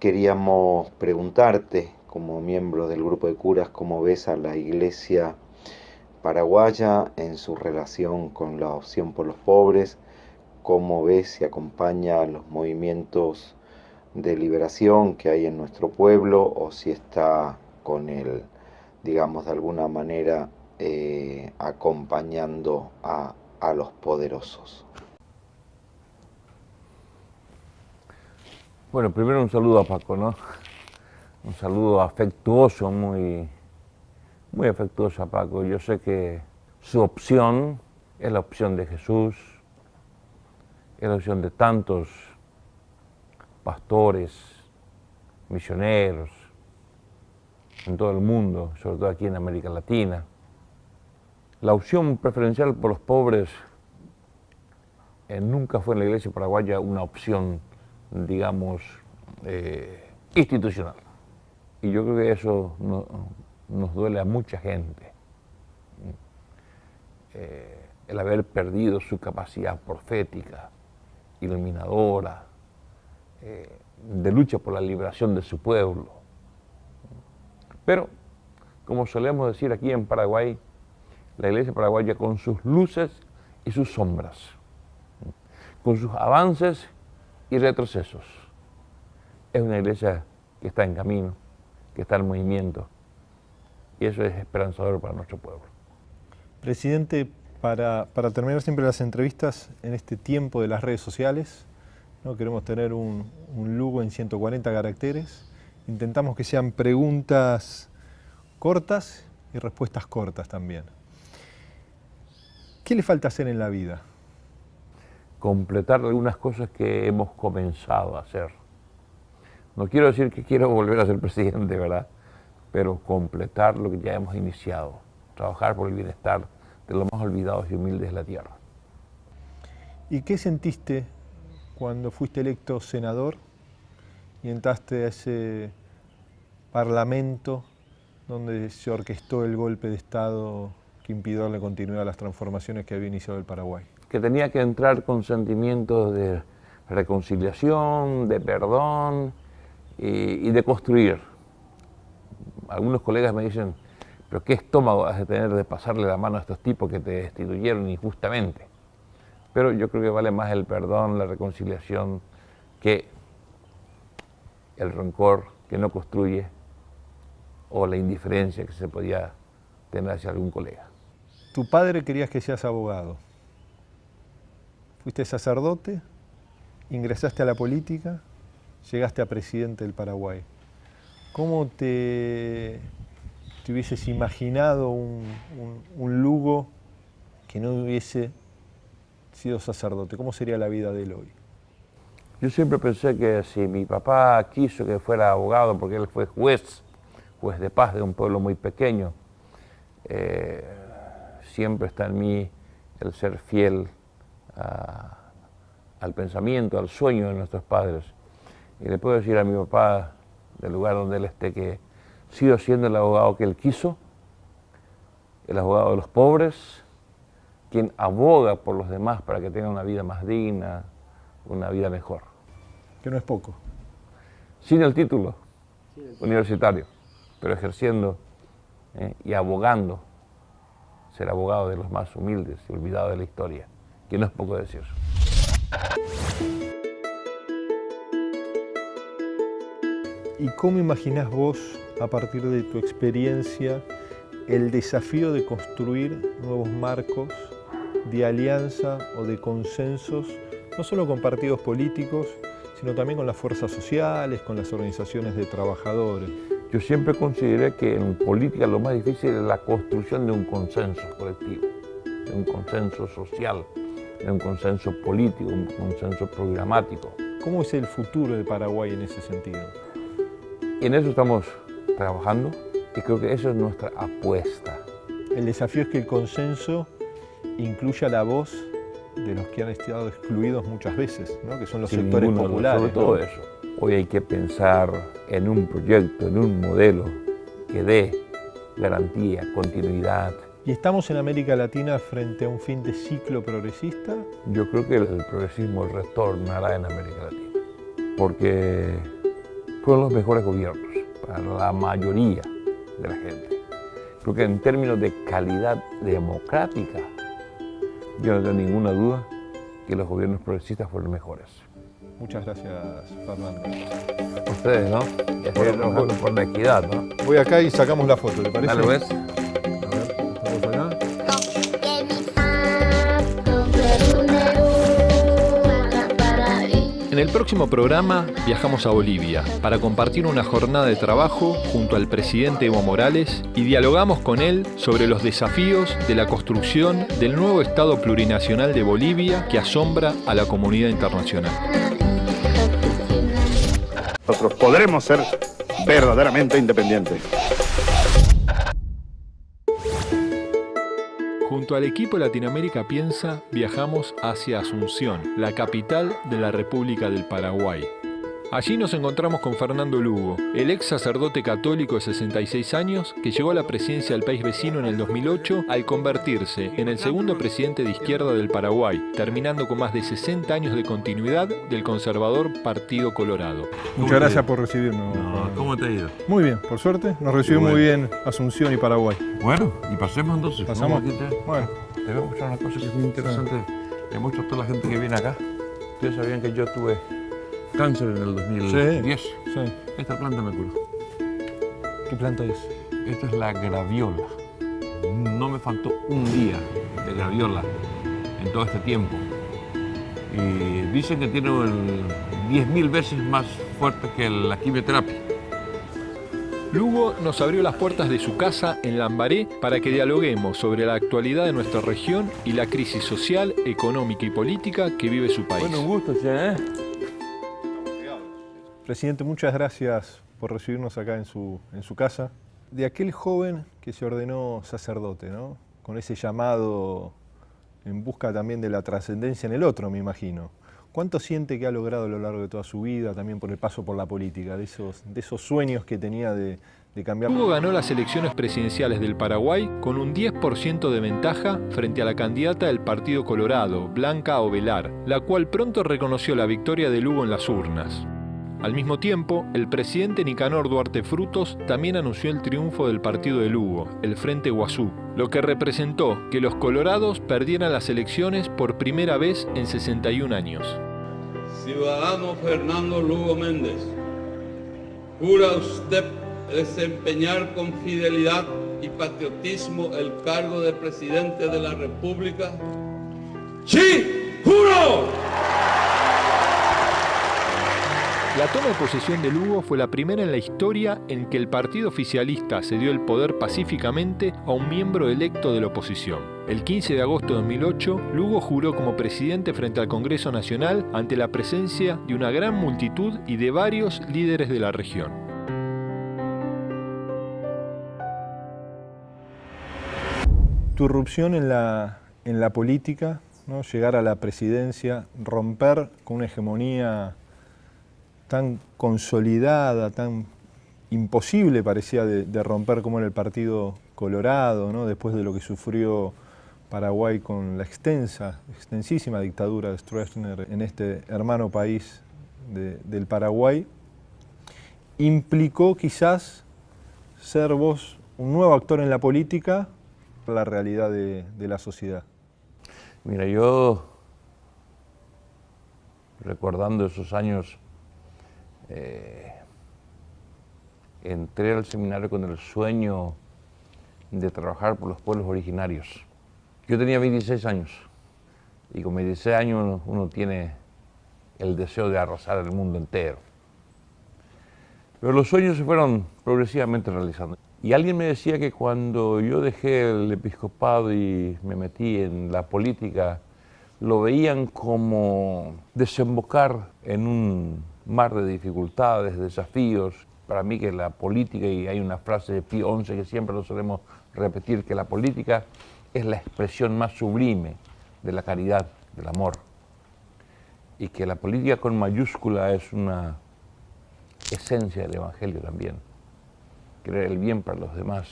Queríamos preguntarte, como miembro del grupo de curas, cómo ves a la Iglesia paraguaya en su relación con la Opción por los Pobres, cómo ve si acompaña los movimientos de liberación que hay en nuestro pueblo o si está con él, digamos, de alguna manera acompañando a los poderosos. Bueno, primero un saludo a Paco, ¿no? Un saludo afectuoso, muy afectuoso a Paco. Yo sé que su opción es la opción de Jesús, es la opción de tantos pastores, misioneros en todo el mundo, sobre todo aquí en América Latina. La opción preferencial por los pobres nunca fue en la Iglesia paraguaya una opción, digamos, institucional. Y yo creo que eso nos duele a mucha gente. El haber perdido su capacidad profética, iluminadora, de lucha por la liberación de su pueblo. Pero, como solemos decir aquí en Paraguay, la Iglesia paraguaya con sus luces y sus sombras, con sus avances y retrocesos, es una iglesia que está en camino, que está en movimiento, y eso es esperanzador para nuestro pueblo. Presidente, para terminar siempre las entrevistas en este tiempo de las redes sociales, ¿no? Queremos tener un Lugo en 140 caracteres. Intentamos que sean preguntas cortas y respuestas cortas también. ¿Qué le falta hacer en la vida? Completar algunas cosas que hemos comenzado a hacer. No quiero decir que quiero volver a ser presidente, ¿verdad? Pero completar lo que ya hemos iniciado. Trabajar por el bienestar de los más olvidados y humildes de la tierra. ¿Y qué sentiste cuando fuiste electo senador y entraste a ese parlamento donde se orquestó el golpe de Estado que impidió la continuidad de las transformaciones que había iniciado el Paraguay? Que tenía que entrar con sentimientos de reconciliación, de perdón y de construir. Algunos colegas me dicen, pero ¿qué estómago has de tener de pasarle la mano a estos tipos que te destituyeron injustamente? Pero yo creo que vale más el perdón, la reconciliación, que el rencor que no construye o la indiferencia que se podía tener hacia algún colega. Tu padre querías que seas abogado. Fuiste sacerdote, ingresaste a la política, llegaste a presidente del Paraguay. ¿Cómo te hubieses imaginado un Lugo que no hubiese sido sacerdote? ¿Cómo sería la vida de él hoy? Yo siempre pensé que si mi papá quiso que fuera abogado, porque él fue juez de paz de un pueblo muy pequeño, siempre está en mí el ser fiel al pensamiento, al sueño de nuestros padres. Y le puedo decir a mi papá, del lugar donde él esté, que sigo siendo el abogado que él quiso, el abogado de los pobres, quien aboga por los demás para que tengan una vida más digna, una vida mejor. Que no es poco. Sin el título universitario, pero ejerciendo y abogando, ser abogado de los más humildes y olvidados de la historia, que no es poco decir. ¿Y cómo imaginás vos, a partir de tu experiencia, el desafío de construir nuevos marcos de alianza o de consensos, no solo con partidos políticos, sino también con las fuerzas sociales, con las organizaciones de trabajadores? Yo siempre consideré que en política lo más difícil es la construcción de un consenso colectivo, de un consenso social, de un consenso político, un consenso programático. ¿Cómo es el futuro de Paraguay en ese sentido? Y en eso estamos trabajando y creo que esa es nuestra apuesta. El desafío es que el consenso incluya la voz de los que han estado excluidos muchas veces, ¿no? Que son los sectores populares. Sobre todo eso. Hoy hay que pensar en un proyecto, en un modelo que dé garantía, continuidad. ¿Y estamos en América Latina frente a un fin de ciclo progresista? Yo creo que el progresismo retornará en América Latina, porque fueron los mejores gobiernos para la mayoría de la gente. Creo que en términos de calidad democrática, yo no tengo ninguna duda que los gobiernos progresistas fueron mejores. Muchas gracias, Fernando. Ustedes, ¿no? Y a seguir trabajando por la equidad, ¿no? Voy acá y sacamos la foto, ¿le parece? Dale, ¿ves? A ver, estamos acá. En el próximo programa viajamos a Bolivia para compartir una jornada de trabajo junto al presidente Evo Morales y dialogamos con él sobre los desafíos de la construcción del nuevo Estado plurinacional de Bolivia que asombra a la comunidad internacional. Nosotros podremos ser verdaderamente independientes. Junto al equipo Latinoamérica Piensa, viajamos hacia Asunción, la capital de la República del Paraguay. Allí nos encontramos con Fernando Lugo, el ex sacerdote católico de 66 años que llegó a la presidencia del país vecino en el 2008 al convertirse en el segundo presidente de izquierda del Paraguay, terminando con más de 60 años de continuidad del conservador Partido Colorado. Muchas gracias por recibirnos. ¿Cómo te ha ido? Muy bien, por suerte. Nos recibió muy bien Asunción y Paraguay. Bueno, y pasemos entonces. ¿Pasamos? Bueno, te voy a mostrar una cosa que es muy interesante. Le muestro a toda la gente que viene acá. Ustedes sabían que yo tuve cáncer en el 2010. Sí. Esta planta me curó. ¿Qué planta es? Esta es la graviola. No me faltó un día de graviola en todo este tiempo. Y dicen que tiene 10.000 veces más fuerte que la quimioterapia. Lugo nos abrió las puertas de su casa en Lambaré para que dialoguemos sobre la actualidad de nuestra región y la crisis social, económica y política que vive su país. Bueno, un gusto, ¿eh? Presidente, muchas gracias por recibirnos acá en su casa. De aquel joven que se ordenó sacerdote, ¿no? Con ese llamado en busca también de la trascendencia en el otro, me imagino. ¿Cuánto siente que ha logrado a lo largo de toda su vida, también por el paso por la política, de esos sueños que tenía de cambiar? Lugo ganó las elecciones presidenciales del Paraguay con un 10% de ventaja frente a la candidata del Partido Colorado, Blanca Ovelar, la cual pronto reconoció la victoria de Lugo en las urnas. Al mismo tiempo, el presidente Nicanor Duarte Frutos también anunció el triunfo del partido de Lugo, el Frente Guazú, lo que representó que los colorados perdieran las elecciones por primera vez en 61 años. Ciudadano Fernando Lugo Méndez, ¿jura usted desempeñar con fidelidad y patriotismo el cargo de presidente de la República? ¡Sí, juro! La toma de posesión de Lugo fue la primera en la historia en que el partido oficialista cedió el poder pacíficamente a un miembro electo de la oposición. El 15 de agosto de 2008, Lugo juró como presidente frente al Congreso Nacional ante la presencia de una gran multitud y de varios líderes de la región. Tu irrupción en la política, ¿no? Llegar a la presidencia, romper con una hegemonía tan consolidada, tan imposible parecía de romper como en el Partido Colorado, ¿no? Después de lo que sufrió Paraguay con la extensísima dictadura de Stroessner en este hermano país del Paraguay, implicó quizás ser vos un nuevo actor en la política, la realidad de la sociedad. Mira, yo, recordando esos años, entré al seminario con el sueño de trabajar por los pueblos originarios. Yo tenía 26 años y con 26 años uno tiene el deseo de arrasar el mundo entero. Pero los sueños se fueron progresivamente realizando. Y alguien me decía que cuando yo dejé el episcopado y me metí en la política, lo veían como desembocar en un mar de dificultades, desafíos. Para mí que la política, y hay una frase de Pío XI que siempre lo solemos repetir, que la política es la expresión más sublime de la caridad, del amor. Y que la política con mayúscula es una esencia del Evangelio también. Querer el bien para los demás.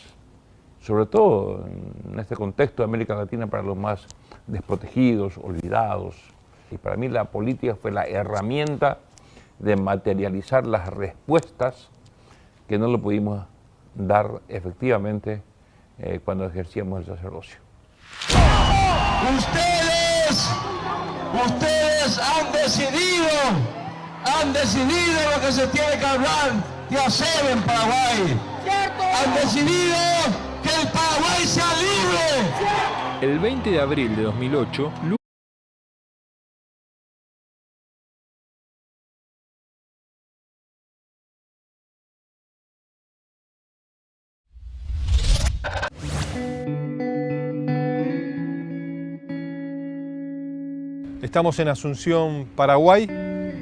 Sobre todo en este contexto de América Latina, para los más desprotegidos, olvidados. Y para mí la política fue la herramienta de materializar las respuestas que no lo pudimos dar efectivamente cuando ejercíamos el sacerdocio. Ustedes han decidido lo que se tiene que hablar y hacer en Paraguay. Han decidido que el Paraguay sea libre. El 20 de abril de 2008, Estamos en Asunción, Paraguay,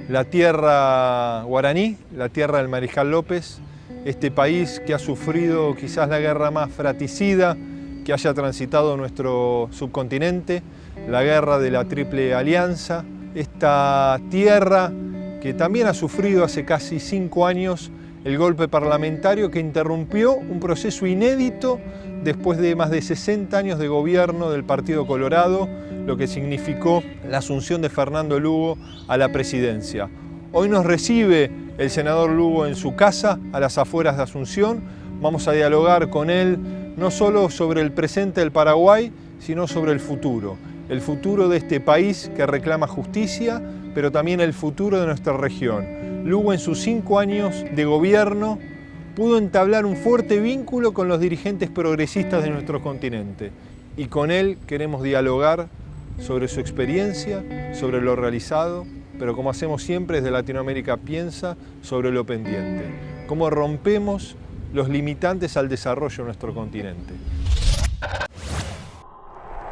la tierra guaraní, la tierra del Mariscal López, este país que ha sufrido quizás la guerra más fratricida que haya transitado nuestro subcontinente, la guerra de la Triple Alianza, esta tierra que también ha sufrido hace casi 5 años el golpe parlamentario que interrumpió un proceso inédito después de más de 60 años de gobierno del Partido Colorado, lo que significó la asunción de Fernando Lugo a la presidencia. Hoy nos recibe el senador Lugo en su casa, a las afueras de Asunción. Vamos a dialogar con él no solo sobre el presente del Paraguay, sino sobre el futuro de este país que reclama justicia, pero también el futuro de nuestra región. Lugo en sus 5 años de gobierno pudo entablar un fuerte vínculo con los dirigentes progresistas de nuestro continente y con él queremos dialogar sobre su experiencia, sobre lo realizado, pero como hacemos siempre desde Latinoamérica Piensa, sobre lo pendiente. Cómo rompemos los limitantes al desarrollo de nuestro continente.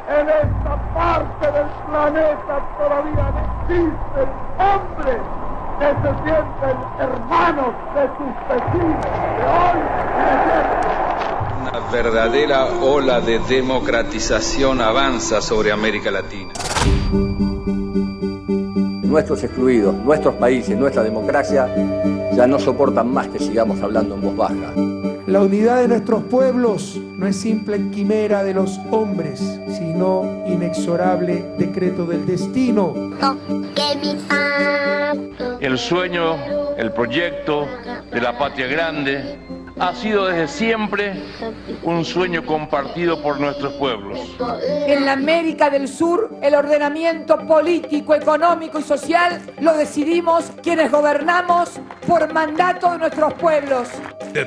En esta parte del planeta todavía existen hombres que se sienten hermanos de sus vecinos, de hoy y de siempre. Una verdadera ola de democratización avanza sobre América Latina. Nuestros excluidos, nuestros países, nuestra democracia ya no soportan más que sigamos hablando en voz baja. La unidad de nuestros pueblos no es simple quimera de los hombres, sino inexorable decreto del destino. El sueño, el proyecto de la patria grande ha sido desde siempre un sueño compartido por nuestros pueblos. En la América del Sur, el ordenamiento político, económico y social lo decidimos quienes gobernamos por mandato de nuestros pueblos.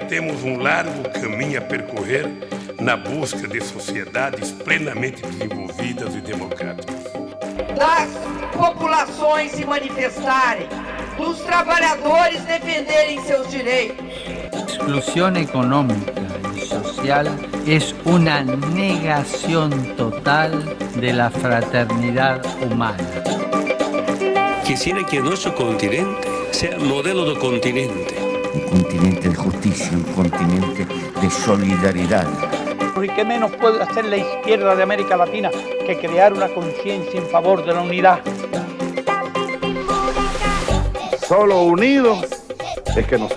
Temos largo caminho a percorrer na busca de sociedades plenamente desenvolvidas e democráticas. Das populações se manifestarem, dos trabalhadores defenderem seus direitos. La exclusión económica y social es una negación total de la fraternidad humana. Quisiera que nuestro continente sea modelo de continente. Un continente de justicia, un continente de solidaridad. ¿Y qué menos puede hacer la izquierda de América Latina que crear una conciencia en favor de la unidad? Solo unidos es que nos